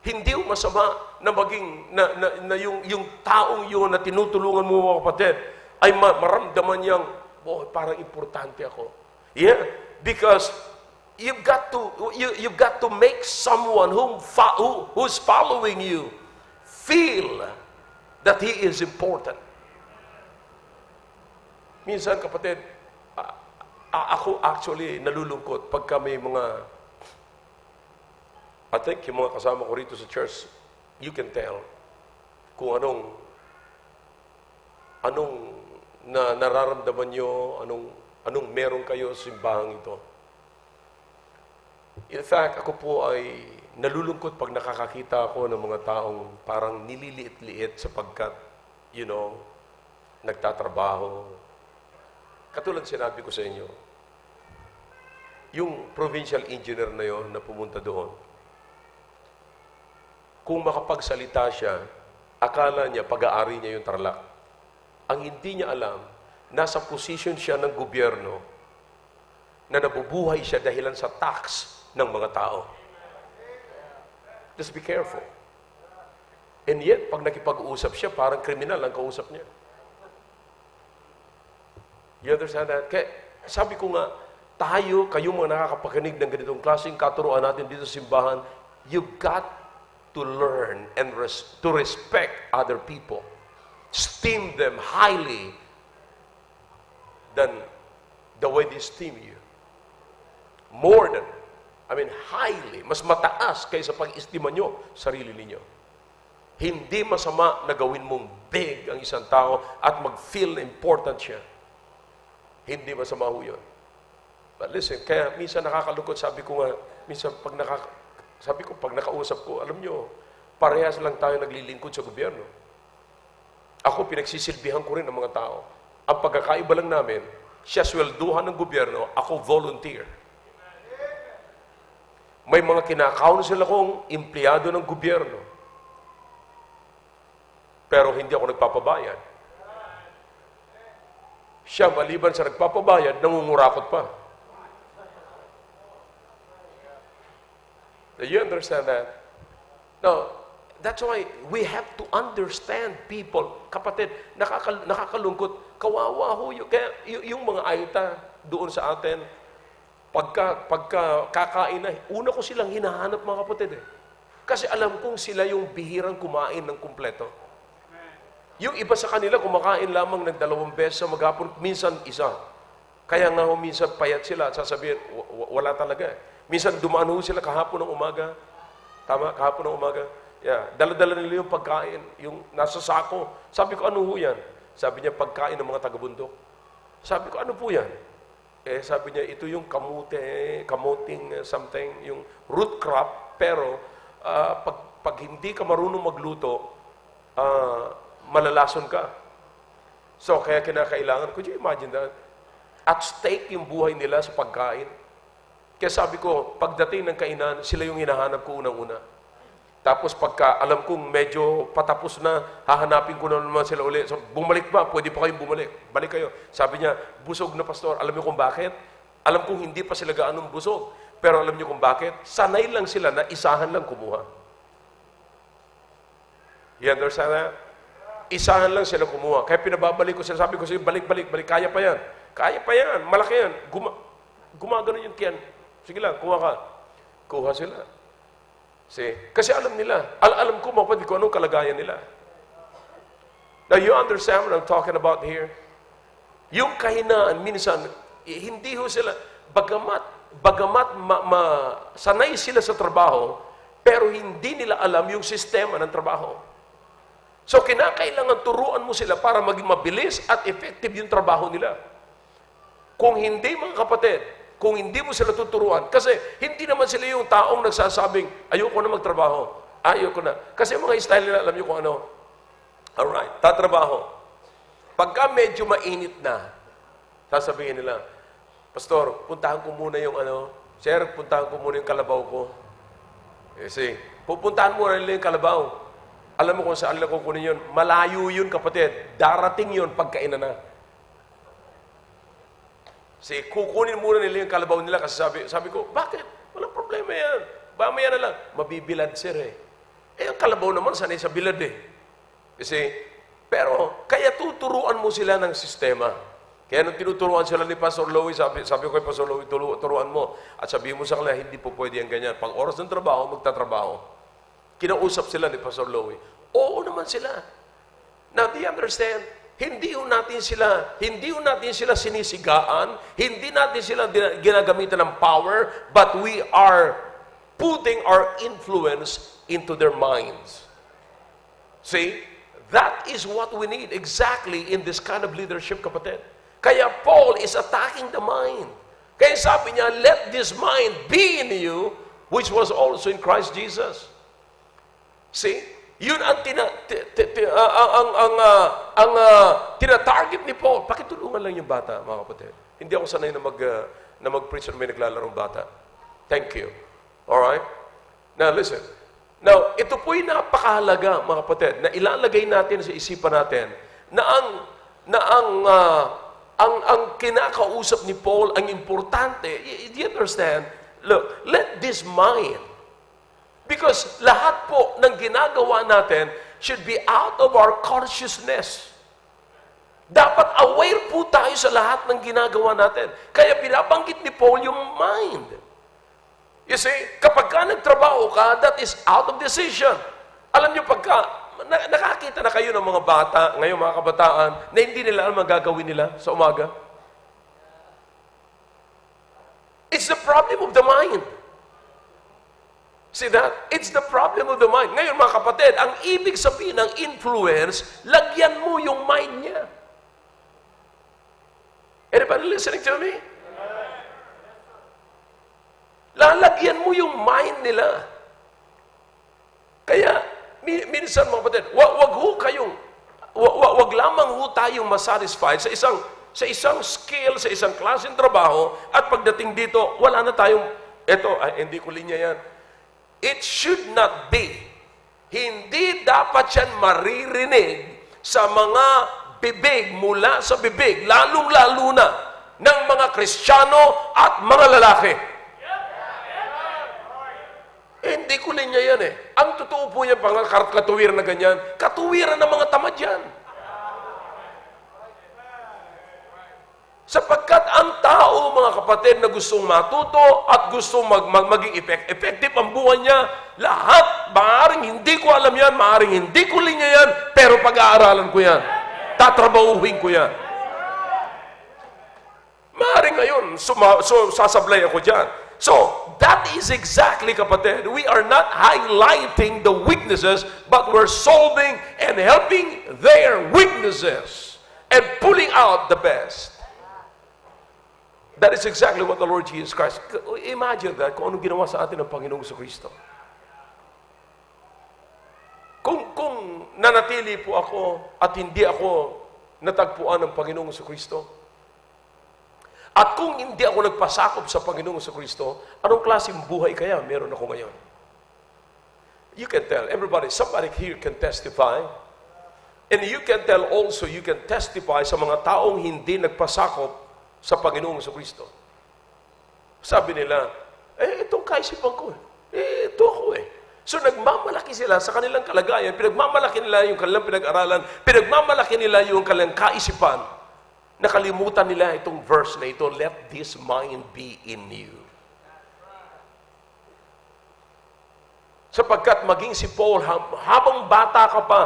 Hindi yung masama na maging, na yung taong yun na tinutulungan mo, mga kapatid, ay maramdaman niyang, parang importante ako. Yeah, because you've got to make someone who's following you feel that he is important. Minsan, kapatid, ako actually nalulungkot pagka may mga, I think yung mga kasama ko rito sa church, you can tell kung anong nararamdaman nyo, anong meron kayo sa simbahang ito. In fact, ako po ay nalulungkot pag nakakakita ako ng mga taong parang nililiit-liit sapagkat, nagtatrabaho. Katulad sinabi ko sa inyo, yung provincial engineer na yon na pumunta doon, kung makapagsalita siya, akala niya pag-aari niya yung Tarlac. Ang hindi niya alam, nasa position siya ng gobyerno na nabubuhay siya dahilan sa tax ng mga tao. Just be careful. And yet, pag nakipag-uusap siya, parang kriminal ang kausap niya. You understand that? Kaya, sabi ko nga, kayo mga nakakapakinig ng ganitong klaseng katuruan natin dito sa simbahan, you've got to learn and to respect other people. Esteem them highly than the way they esteem you. More than, highly, mas mataas kaysa pag-estima nyo sarili ninyo. Hindi masama na gawin mong big ang isang tao at mag-feel na important siya. Hindi masama ho yun. But listen, kaya minsan nakakalungkot, sabi ko nga, minsan pag nakausap ko, alam nyo, parehas lang tayo naglilingkod sa gobyerno. Ako, pinagsisilbihan ko rin ang mga tao. Ang pagkakaiba lang namin, siya swelduhan ng gobyerno, ako volunteer. May mga kinakounsel akong empleyado ng gobyerno. Pero hindi ako nagpapabayad. Siya, maliban sa nagpapabayad, nangungurakot pa. Do you understand that? Now, that's why we have to understand people. Kapatid, nakakalungkot, kawawa ho. Kaya yung mga ayta doon sa atin, pagka kakain na, una ko silang hinahanap mga kapatid eh. Kasi alam kong sila yung bihirang kumain ng kumpleto. Yung iba sa kanila, kumakain lamang ng 2 beses sa maghapon, minsan isa. Kaya nga minsan payat sila at sasabihin, wala talaga eh. Minsan dumaan sila kahapon ng umaga. Tama? Kahapon ng umaga. Yeah. Dala-dala nila yung pagkain, yung nasa sako. Sabi ko, ano ho yan? Sabi niya, pagkain ng mga taga-bundok. Sabi ko, ano po yan? Sabi niya, ito yung kamuting something, yung root crop, pero pag hindi ka marunong magluto, malalason ka. So, kaya kinakailangan, could you imagine that? At stake yung buhay nila sa pagkain. Kaya sabi ko, pagdating ng kainan, sila yung hinahanap ko unang-una. Tapos pagka alam kong medyo patapos na, hahanapin ko na naman sila ulit. So, bumalik ba? Pwede pa kayong bumalik. Balik kayo. Sabi niya, busog na pastor. Alam niyo kung bakit? Alam kong hindi pa sila gaanong busog. Pero alam niyo kung bakit? Sanay lang sila na isahan lang kumuha. You understand that? Isahan lang sila kumuha. Kaya pinababalik ko sila. Sabi ko sila, balik. Kaya pa yan. Kaya pa yan. Malaki yan. Gumagano yung tiyan. Sige lang, kuha ka. Kuha sila. See? Kasi alam nila. Alam ko, mapatid ko anong kalagayan nila. Now, you understand what I'm talking about here? Yung kahinaan, minsan, hindi ho sila, bagamat sanay sila sa trabaho, pero hindi nila alam yung sistema ng trabaho. So, kinakailangan turuan mo sila para maging mabilis at effective yung trabaho nila. Kung hindi, mga kapatid, kung hindi mo sila tuturuan, kasi hindi naman sila yung taong nagsasabing, ayoko na magtrabaho, ayoko na. Kasi mga style nila, alam niyo kung ano, alright, tatrabaho. Pagka medyo mainit na, sasabihin nila, Pastor, puntahan ko muna yung sir, puntahan ko muna yung kalabaw ko. See, pupuntahan muna nila yung kalabaw. Alam mo kung saan nila kukunin yun? Malayo yun, kapatid. Darating yun pagkainan na. See, kukunin muna nila yung kalabaw nila kasi sabi ko, bakit? Walang problema yan. Mamaya na lang. Mabibilad, sir eh. Ang kalabaw naman, sanay sa bilad eh. Kasi, pero, kaya tuturuan mo sila ng sistema. Kaya nung tinuturuan sila ni Pastor Louie, sabi ko kay Pastor Louie, turuan mo. At sabihin mo sa kanila, hindi po pwede yan ganyan. Pag oras ng trabaho, magtatrabaho. Kinausap sila ni Pastor Louie. Oo naman sila. Now, do you understand? Hindi natin sila sinisigaan, hindi natin sila ginagamitan ng power, but we are putting our influence into their minds. See? That is what we need exactly in this kind of leadership, kapatid. Kaya Paul is attacking the mind. Kaya sabi niya, let this mind be in you, which was also in Christ Jesus. See? Yun ang tinatarget ni Paul. Pakitulungan lang yung bata, mga kapatid. Hindi ako sanay na mag-preach na may naglalarong bata. Thank you. Alright? Now, listen. Now, ito po'y napakahalaga, mga kapatid, na ilalagay natin sa isipan natin na ang kinakausap ni Paul, ang importante, do you understand? Look, let this mind, because lahat po ng ginagawa natin should be out of our consciousness. Dapat aware po tayo sa lahat ng ginagawa natin. Kaya binabanggit ni Paul yung mind. You see, kapag ka nagtrabaho ka, that is out of decision. Alam niyo, pagka nakakita na kayo ng mga bata, ngayon mga kabataan, na hindi nila alam ang gagawin nila sa umaga. It's the problem of the mind. See that? It's the problem of the mind. Ngayon mga kapatid, ang ibig sabihin ng influence, lagyan mo yung mind niya. Anybody listening to me? Lalagyan mo yung mind nila. Kaya, minsan mga kapatid, wag lamang ho tayong masatisfied sa isang skill, sa isang klaseng trabaho, at pagdating dito, wala na tayong, hindi ko linya yan. It should not be. Hindi dapat yan maririnig sa mga bibig, mula sa bibig, lalong-lalo na ng mga Kristiyano at mga lalaki. Hindi ko linya yan eh. Ang totoo po yan, katuwiran na ganyan, katuwiran ng mga tamad yan. Sapagkat ang tao, mga kapatid, na gustong matuto at gustong maging effective ang buhay niya, lahat, maaaring hindi ko alam yan, maaaring hindi ko linya yan, pero pag-aaralan ko yan. Tatrabahuhin ko yan. Maaaring ngayon, sasablay ako dyan. So, that is exactly, kapatid. We are not highlighting the weaknesses, but we're solving and helping their weaknesses and pulling out the best. That is exactly what the Lord Jesus Christ. Imagine that, kung anong ginawa sa atin ng Panginoong Kristo. Kung nanatili po ako at hindi ako natagpuan ng Panginoong Kristo, at kung hindi ako nagpasakop sa Panginoong Kristo, anong klaseng buhay kaya meron ako ngayon? You can tell, somebody here can testify, and you can tell also, you can testify sa mga taong hindi nagpasakop sa Panginoong Kristo. Sabi nila, itong kaisipan ko, ito ako . So nagmamalaki sila sa kanilang kalagayan, pinagmamalaki nila yung kanilang pinag-aralan, pinagmamalaki nila yung kanilang kaisipan. Nakalimutan nila itong verse na ito, let this mind be in you. Sapagkat maging si Paul, habang bata ka pa,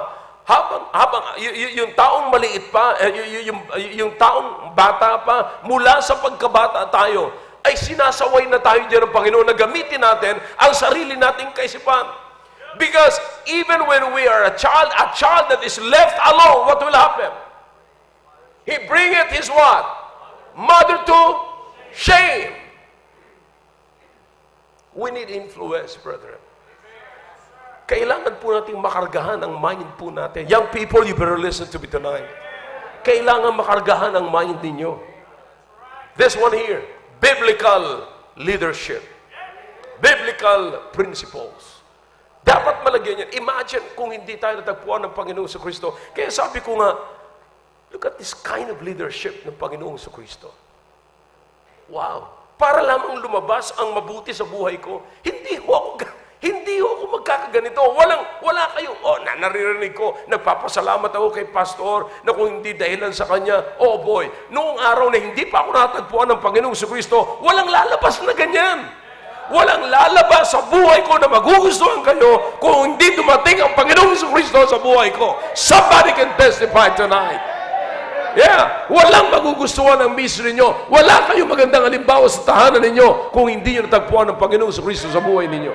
yung taong maliit pa, yung taong bata pa, mula sa pagkabata tayo, ay sinasaway na tayo dyan ng Panginoon na gamitin natin ang sarili nating kaisipan. Because even when we are a child that is left alone, what will happen? He bringeth his what? Mother to shame. We need influence, brethren. Kailangan po nating makargahan ang mind po natin. Young people, you better listen to me tonight. Kailangan makargahan ang mind ninyo. This one here, biblical leadership. Biblical principles. Dapat malagyan yan. Imagine kung hindi tayo natagpuan ng Panginoong Kristo. Kaya sabi ko nga, look at this kind of leadership ng Panginoong Kristo. Wow! Para lamang lumabas ang mabuti sa buhay ko, hindi ako magkakaganito. Wala kayo. Naririnig ko, nagpapasalamat ako kay pastor na kung hindi dahilan sa kanya, oh boy, noong araw na hindi pa ako natagpuan ng Panginoong Kristo, walang lalabas na ganyan. Walang lalabas sa buhay ko na magugustuhan kayo kung hindi dumating ang Panginoong Kristo sa buhay ko. Somebody can testify tonight. Yeah, walang magugustuhan ang miss ninyo. Wala kayong magandang halimbawa sa tahanan ninyo kung hindi nyo natagpuan ng Panginoong Kristo sa buhay ninyo.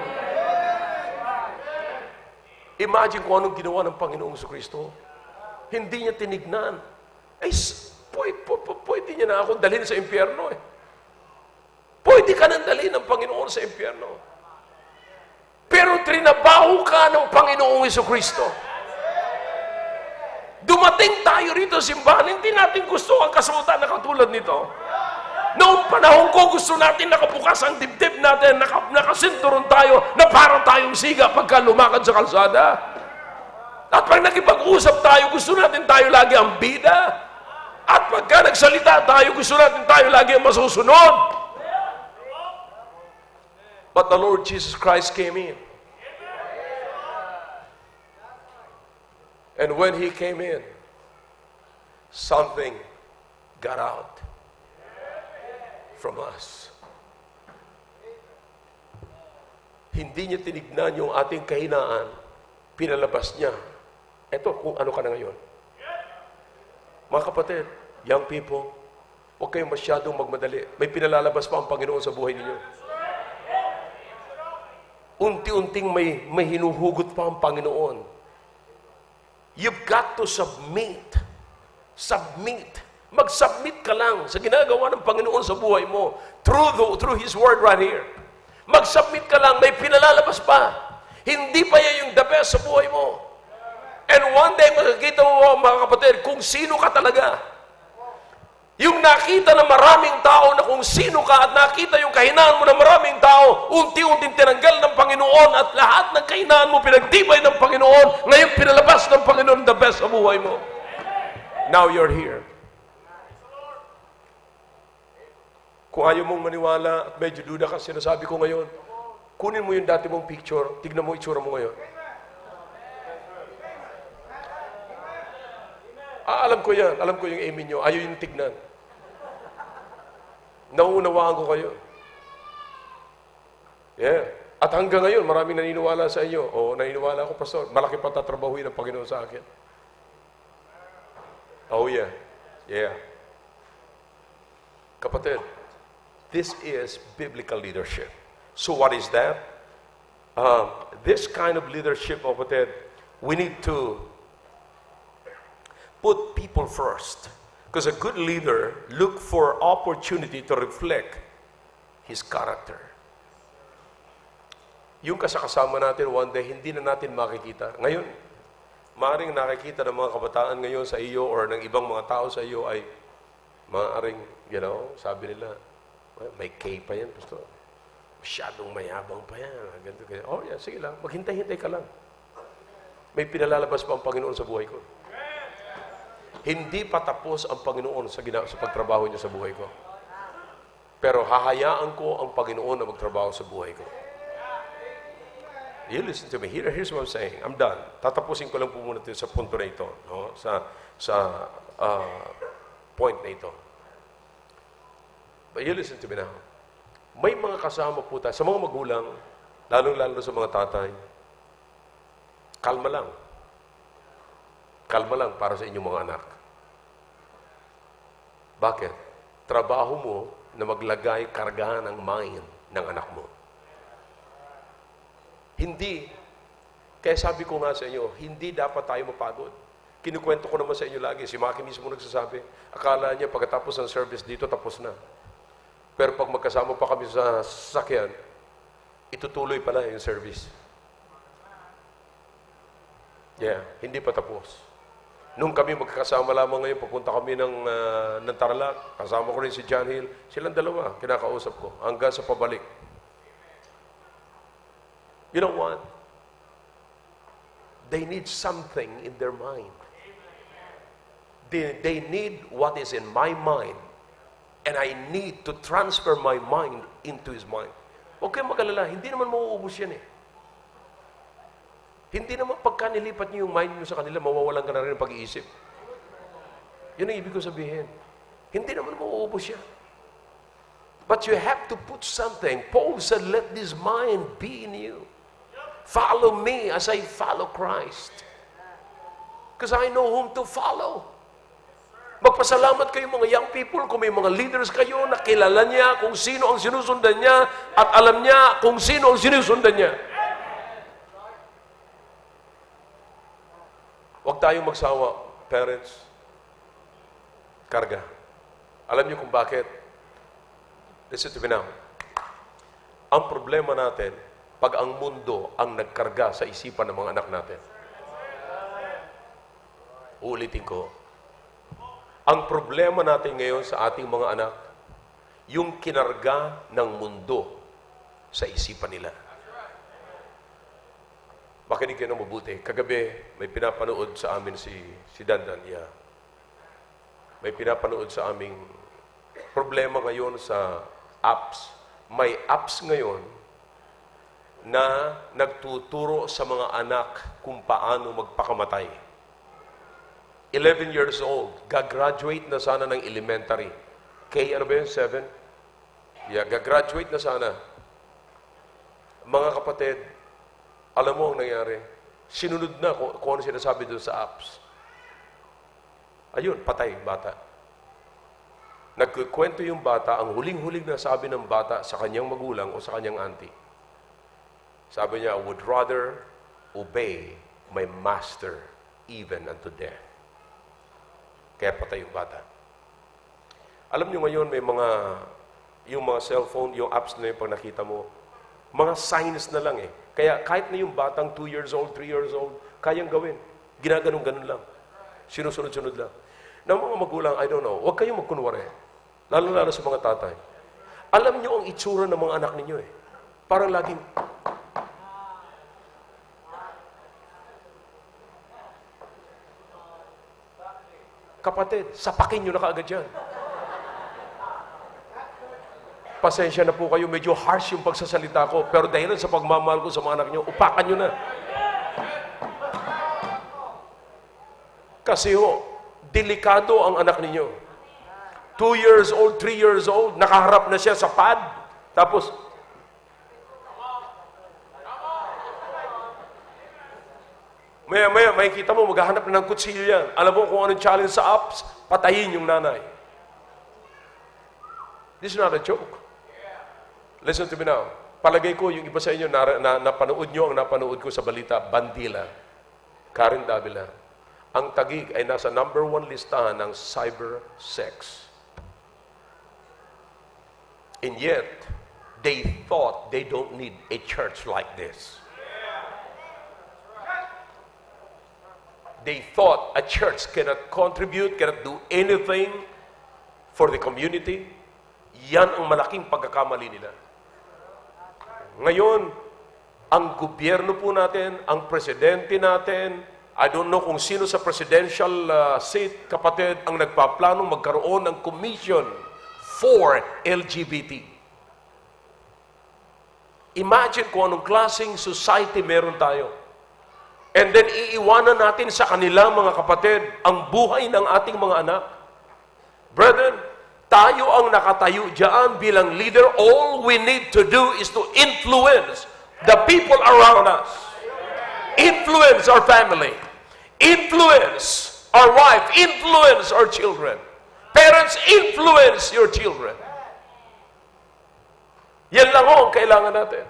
Imagine kung anong ginawa ng Panginoong Kristo. Hindi niya tinignan. Pwede niya na akong dalhin sa impyerno . Pwede ka nang dalhin ng Panginoon sa impyerno. Pero trinabaho ka ng Panginoong Kristo. Dumating tayo rito sa simbahan, hindi natin gusto ang kasamutan na katulad nito. Noong panahon ko, gusto natin nakabukas ang dibdib natin, nakasinturon tayo, na parang tayong siga pagka lumakad sa kalsada. At pag nakipag-usap tayo, gusto natin tayo lagi ang bida. At pagka nagsalita tayo, gusto natin tayo lagi ang masusunod. But the Lord Jesus Christ came in. And when He came in, something got out from us. Hindi niya tinignan yung ating kahinaan, pinalabas niya. Ito, kung ano ka na ngayon. Mga kapatid, young people, huwag kayong masyadong magmadali. May pinalalabas pa ang Panginoon sa buhay ninyo. Unti-unting may hinuhugot pa ang Panginoon. You've got to submit. Submit. Mag-submit ka lang sa ginagawa ng Panginoon sa buhay mo through His Word right here. Mag-submit ka lang, may pinalalabas pa. Hindi pa yan yung the best sa buhay mo. And one day, makikita mo, mga kapatid, kung sino ka talaga. Yung nakita ng maraming tao na kung sino ka at nakita yung kahinaan mo ng maraming tao, unti-unting tinanggal ng Panginoon at lahat ng kahinaan mo pinagtibay ng Panginoon, ngayon pinalabas ng Panginoon the best sa buhay mo. Now you're here. Kung ayaw mong maniwala at medyo duda ka, sinasabi ko ngayon, kunin mo yung dati mong picture, tignan mo itsura mo ngayon. Alam ko yan. Alam ko yung amen nyo. Ayaw yung tignan. Nauunawaan ko kayo. Yeah. At hanggang ngayon, maraming naniniwala sa inyo. O, naniniwala ako, Pastor. Malaki pa tatrabahuin ng Panginoon sa akin. Oh, yeah. Yeah. Kapatid, this is biblical leadership. So what is that? This kind of leadership, kapatid, we need to put people first. Because a good leader look for opportunity to reflect his character. Yung kasama natin one day, hindi na natin makikita. Ngayon, maaaring nakikita ng mga kabataan ngayon sa iyo or ng ibang mga tao sa iyo ay maaaring, sabi nila, may K pa yan, Pastor. Masyadong mayabang pa yan. Ganito, ganito. Oh, yeah, sige lang. Maghintay-hintay ka lang. May pinalalabas pa ang Panginoon sa buhay ko. Hindi pa tapos ang Panginoon sa pagtrabaho niya sa buhay ko. Pero hahayaan ko ang Panginoon na magtrabaho sa buhay ko. You listen to me. Here's what I'm saying. I'm done. Tatapusin ko lang po muna sa punto na ito. No? Sa point na ito. But you listen to me now. May mga kasama po tayo, sa mga magulang, lalong-lalo sa mga tatay, kalma lang. Kalma lang para sa inyong mga anak. Bakit? Trabaho mo na maglagay, kargahan ang mind ng anak mo. Hindi. Kaya sabi ko nga sa inyo, hindi dapat tayo mapagod. Kinukwento ko naman sa inyo lagi, si Maki mismo nagsasabi, akala niya pagkatapos ng service dito, tapos na. Pero pag magkasama pa kami sa sasakyan, itutuloy pala yung service. Yeah, hindi pa tapos. Nung kami magkakasama lamang ngayon, papunta kami ng Tarlac, kasama ko rin si John Hill, silang dalawa, kinakausap ko, hanggang sa pabalik. You know what? They need something in their mind. They need what is in my mind. And I need to transfer my mind into his mind. Huwag kayong mag-alala, hindi naman mauubos yan eh. Hindi naman pagka nilipat niyo yung mind niyo sa kanila, mawawalan ka na rin ng pag-iisip. Yun ang ibig ko sabihin. Hindi naman mauubos yan. But you have to put something. Paul said, let this mind be in you. Follow me as I follow Christ. Because I know whom to follow. Magpasalamat kayo mga young people kung may mga leaders kayo na kilala niya kung sino ang sinusundan niya at alam niya kung sino ang sinusundan niya. Huwag tayong magsawa, parents. Karga. Alam niyo kung bakit? Listen to me now. Ang problema natin, pag ang mundo ang nagkarga sa isipan ng mga anak natin. Uulitin ko. Ang problema natin ngayon sa ating mga anak, yung kinarga ng mundo sa isipan nila. Makinig kayo ng mabuti. Kagabi, may pinapanood sa amin si Dandan. Yeah. May pinapanood sa aming problema ngayon sa apps. May apps ngayon na nagtuturo sa mga anak kung paano magpakamatay. 11 years old, gagraduate na sana ng elementary. Ano ba yun? 7? Yeah, gagraduate na sana. Mga kapatid, alam mo ang nangyari? Sinunod na kung ano sinasabi doon sa apps. Ayun, patay, bata. Nagkukwento yung bata, ang huling-huling na sabi ng bata sa kanyang magulang o sa kanyang auntie. Sabi niya, I would rather obey my master even unto death. Kaya patay yung bata. Alam niyo ngayon, may yung mga cellphone, yung apps na yung pag nakita mo, mga signs na lang eh. Kaya kahit na yung batang 2 years old, 3 years old, kayang gawin. Ginaganong-ganon lang. Sinusunod-sunod lang. Ng mga magulang, I don't know, huwag kayong magkunwari. Lalo-lalo sa mga tatay. Alam niyo ang itsura ng mga anak ninyo eh. Parang laging, kapatid, sapakin nyo na kaagad yan. Pasensya na po kayo, medyo harsh yung pagsasalita ko, pero dahil sa pagmamahal ko sa mga anak nyo, upakan nyo na. Kasi delikado ang anak ninyo. 2 2 years old, 3 years old, nakaharap na siya sa pad. Tapos, maya, makikita mo, maghahanap na ng kutsilyo yan. Alam mo kung anong challenge sa apps? Patayin yung nanay. This is not a joke. Listen to me now. Palagay ko, yung iba sa inyo, napanood nyo ang napanood ko sa balita, Bandila, Karen Davila. Ang Taguig ay nasa number 1 listahan ng cyber sex. And yet, they thought they don't need a church like this. They thought a church cannot contribute, cannot do anything for the community. Yan ang malaking pagkakamali nila. Ngayon, ang gobyerno po natin, ang presidente natin, I don't know kung sino sa presidential seat, kapatid, ang nagpaplanong magkaroon ng commission for LGBT. Imagine kung anong klaseng society meron tayo. And then iiwanan natin sa kanila, mga kapatid, ang buhay ng ating mga anak. Brethren, tayo ang nakatayo dyan bilang leader. All we need to do is to influence the people around us. Influence our family. Influence our wife. Influence our children. Parents, influence your children. Yan lang ang kailangan natin.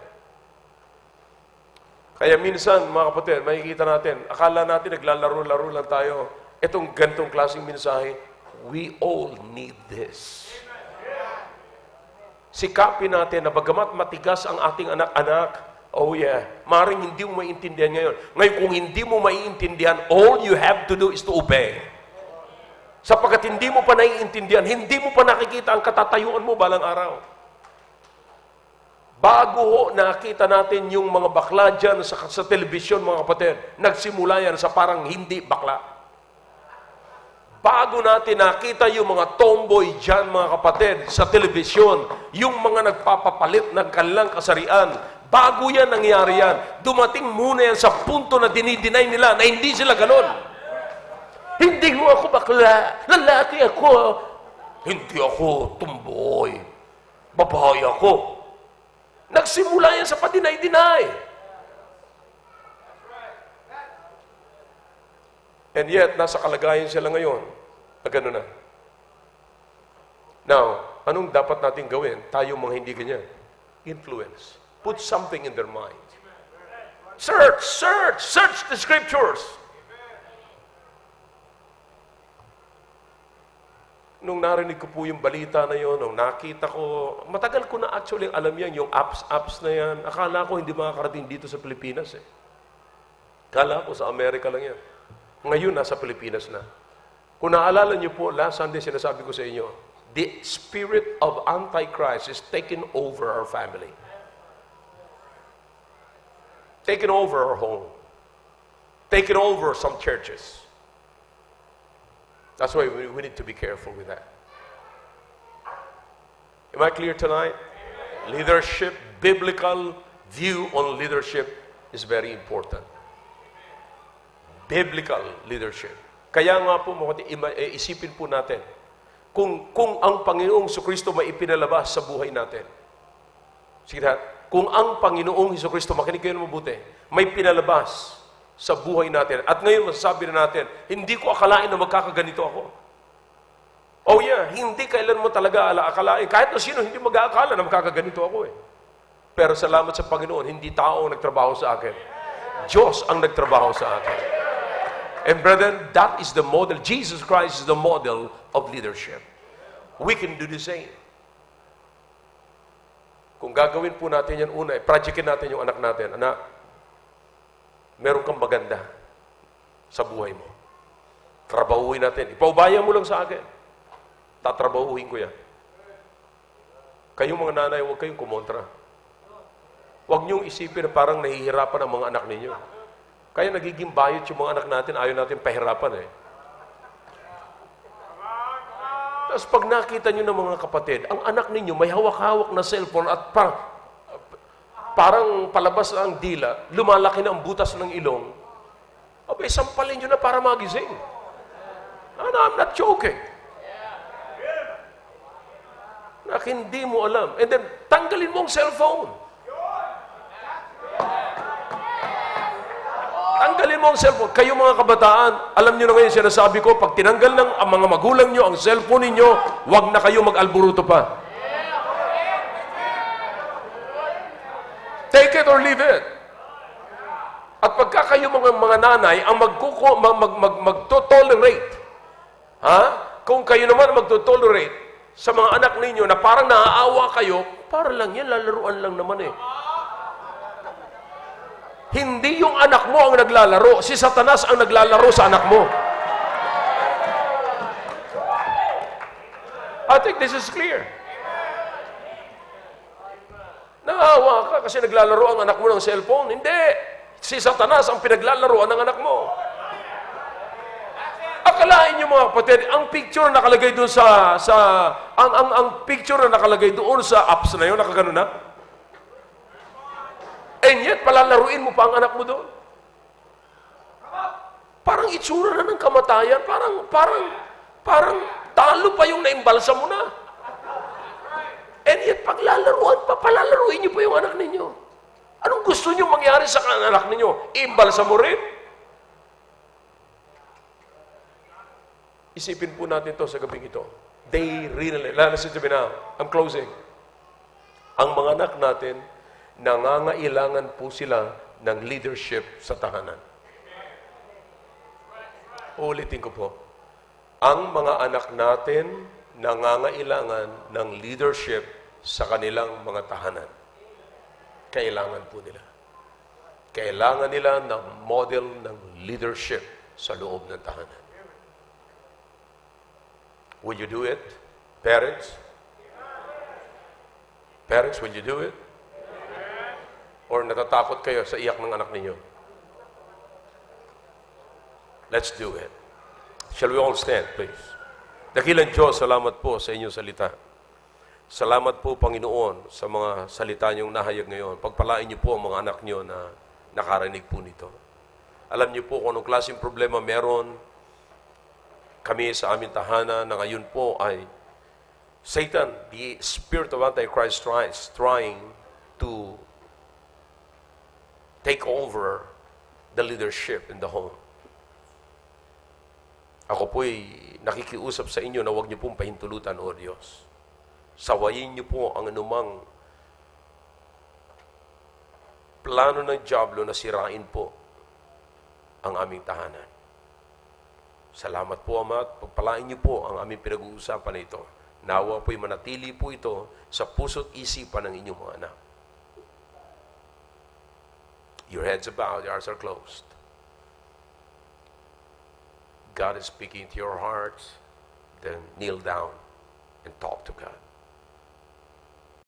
Kaya minsan, mga kapatid, makikita natin, akala natin naglalaro-laro lang tayo. Itong gantong klaseng mensahe, we all need this. Sikapin natin na bagamat matigas ang ating anak-anak, oh yeah, maaaring hindi mo maiintindihan ngayon. Ngayon, kung hindi mo maiintindihan, all you have to do is to obey. Sapagkat hindi mo pa naiintindihan, hindi mo pa nakikita ang katatayuan mo balang araw. Bago ho nakita natin yung mga bakla dyan sa telebisyon, mga kapatid, nagsimula yan sa parang hindi bakla. Bago natin nakita yung mga tomboy dyan, mga kapatid, sa telebisyon, yung mga nagpapapalit ng kanilang kasarian, bago yan nangyari yan, dumating muna yan sa punto na dinideny nila na hindi sila ganon. Hindi mo ako bakla, lalaki ako, hindi ako tomboy, babae ako. Nagsimula yan sa padinay-dinay. And yet, nasa kalagayan sila ngayon na gano'n na. Now, anong dapat natin gawin? Tayo mga hindi ganyan. Influence. Put something in their mind. Search the scriptures. Nung narinig ko po yung balita na yon, nung nakita ko, matagal ko na actually alam yan, yung apps na yan. Akala ko hindi makakarating dito sa Pilipinas eh. Akala ko sa Amerika lang yan. Ngayon, nasa Pilipinas na. Kung naalala niyo po, last Sunday sinasabi ko sa inyo, the spirit of Antichrist is taking over our family. Taking over our home. Taking over some churches. That's why we need to be careful with that. Am I clear tonight? Leadership, biblical view on leadership is very important. Biblical leadership. Kaya nga po, isipin po natin, kung ang Panginoong Jesucristo may ipinalabas sa buhay natin. Sige na, kung ang Panginoong Jesucristo, makinig kayo na mabuti, may pinalabas sa buhay natin. At ngayon, masasabi na natin, hindi ko akalain na magkakaganito ako. Oh yeah, hindi kailan mo talaga akalain. Kahit na sino, hindi mag-aakala na magkakaganito ako eh. Pero salamat sa Panginoon, hindi tao ang nagtrabaho sa akin. Diyos ang nagtrabaho sa akin. And brethren, that is the model. Jesus Christ is the model of leadership. We can do the same. Kung gagawin po natin yan una, projectin natin yung anak natin. Anak, meron kang maganda sa buhay mo. Trabahuin natin. Ipaubaya mo lang sa akin. Tatrabahuin ko yan. Kayong mga nanay, huwag kayong kumontra. Huwag niyong isipin na parang nahihirapan ang mga anak ninyo. Kaya nagiging bayot yung mga anak natin, ayaw natin pahirapan eh. Tapos pag nakita nyo ng mga kapatid, ang anak ninyo may hawak-hawak na cellphone at parang palabas na ang dila, lumalaki na ang butas ng ilong, abay, sampalin nyo na para magising. No, I'm not joking. na hindi mo alam. And then, tanggalin mo ang cellphone. Tanggalin mo ang cellphone. Kayo mga kabataan, alam nyo na ngayon sinasabi ko, pag tinanggal ng ang mga magulang nyo ang cellphone ninyo, huwag na kayo mag-alburuto pa. Take it or leave it. At pagka kayo mga nanay ang magto-tolerate, kung kayo naman magto-tolerate sa mga anak ninyo na parang naaawa kayo, para lang yan, lalaruan lang naman eh. Hindi yung anak mo ang naglalaro, si Satanas ang naglalaro sa anak mo. I think this is clear. Naawa ka kasi naglalaro ang anak mo ng cellphone. Hindi. Si Satanas ang pinaglalaroan ng anak mo. Akalain niyo mga kapatid, ang picture na nakalagay doon ang picture na nakalagay doon sa apps na yun, nakagano na? And yet, palalaruin mo pa ang anak mo doon. Parang itsura na ng kamatayan. Parang talo pa yung naimbalsa mo na. And yet, palalaruin niyo pa yung anak ninyo. Anong gusto niyo mangyari sa anak ninyo? Imbalsa mo rin? Isipin po natin ito sa gabing ito. They really, listen to me now. I'm closing. Ang mga anak natin, nangangailangan po sila ng leadership sa tahanan. Ulitin ko po. Ang mga anak natin nangangailangan ng leadership sa kanilang mga tahanan. Kailangan po nila. Kailangan nila ng model ng leadership sa loob ng tahanan. Will you do it? Parents? Parents, will you do it? Or natatakot kayo sa iyak ng anak ninyo? Let's do it. Shall we all stand, please? Dakilang Diyos, salamat po sa inyong salita. Salamat po, Panginoon, sa mga salita niyong nahayag ngayon. Pagpalain niyo po ang mga anak niyo na nakarinig po nito. Alam niyo po kung anong klaseng problema meron kami sa aming tahanan na ngayon po ay Satan, the spirit of Antichrist trying to take over the leadership in the home. Ako po'y nakikiusap sa inyo na huwag niyo pong pahintulutan, O Diyos. Sawayin niyo po ang anumang plano ng diablo na sirain po ang aming tahanan. Salamat po, Ama, at pagpalain niyo po ang aming pinag-uusapan na ito. Nawa po'y manatili po ito sa puso't isipan ng inyong mga anak. Your heads are bowed, your eyes are closed. God is speaking to your hearts. Then kneel down and talk to God.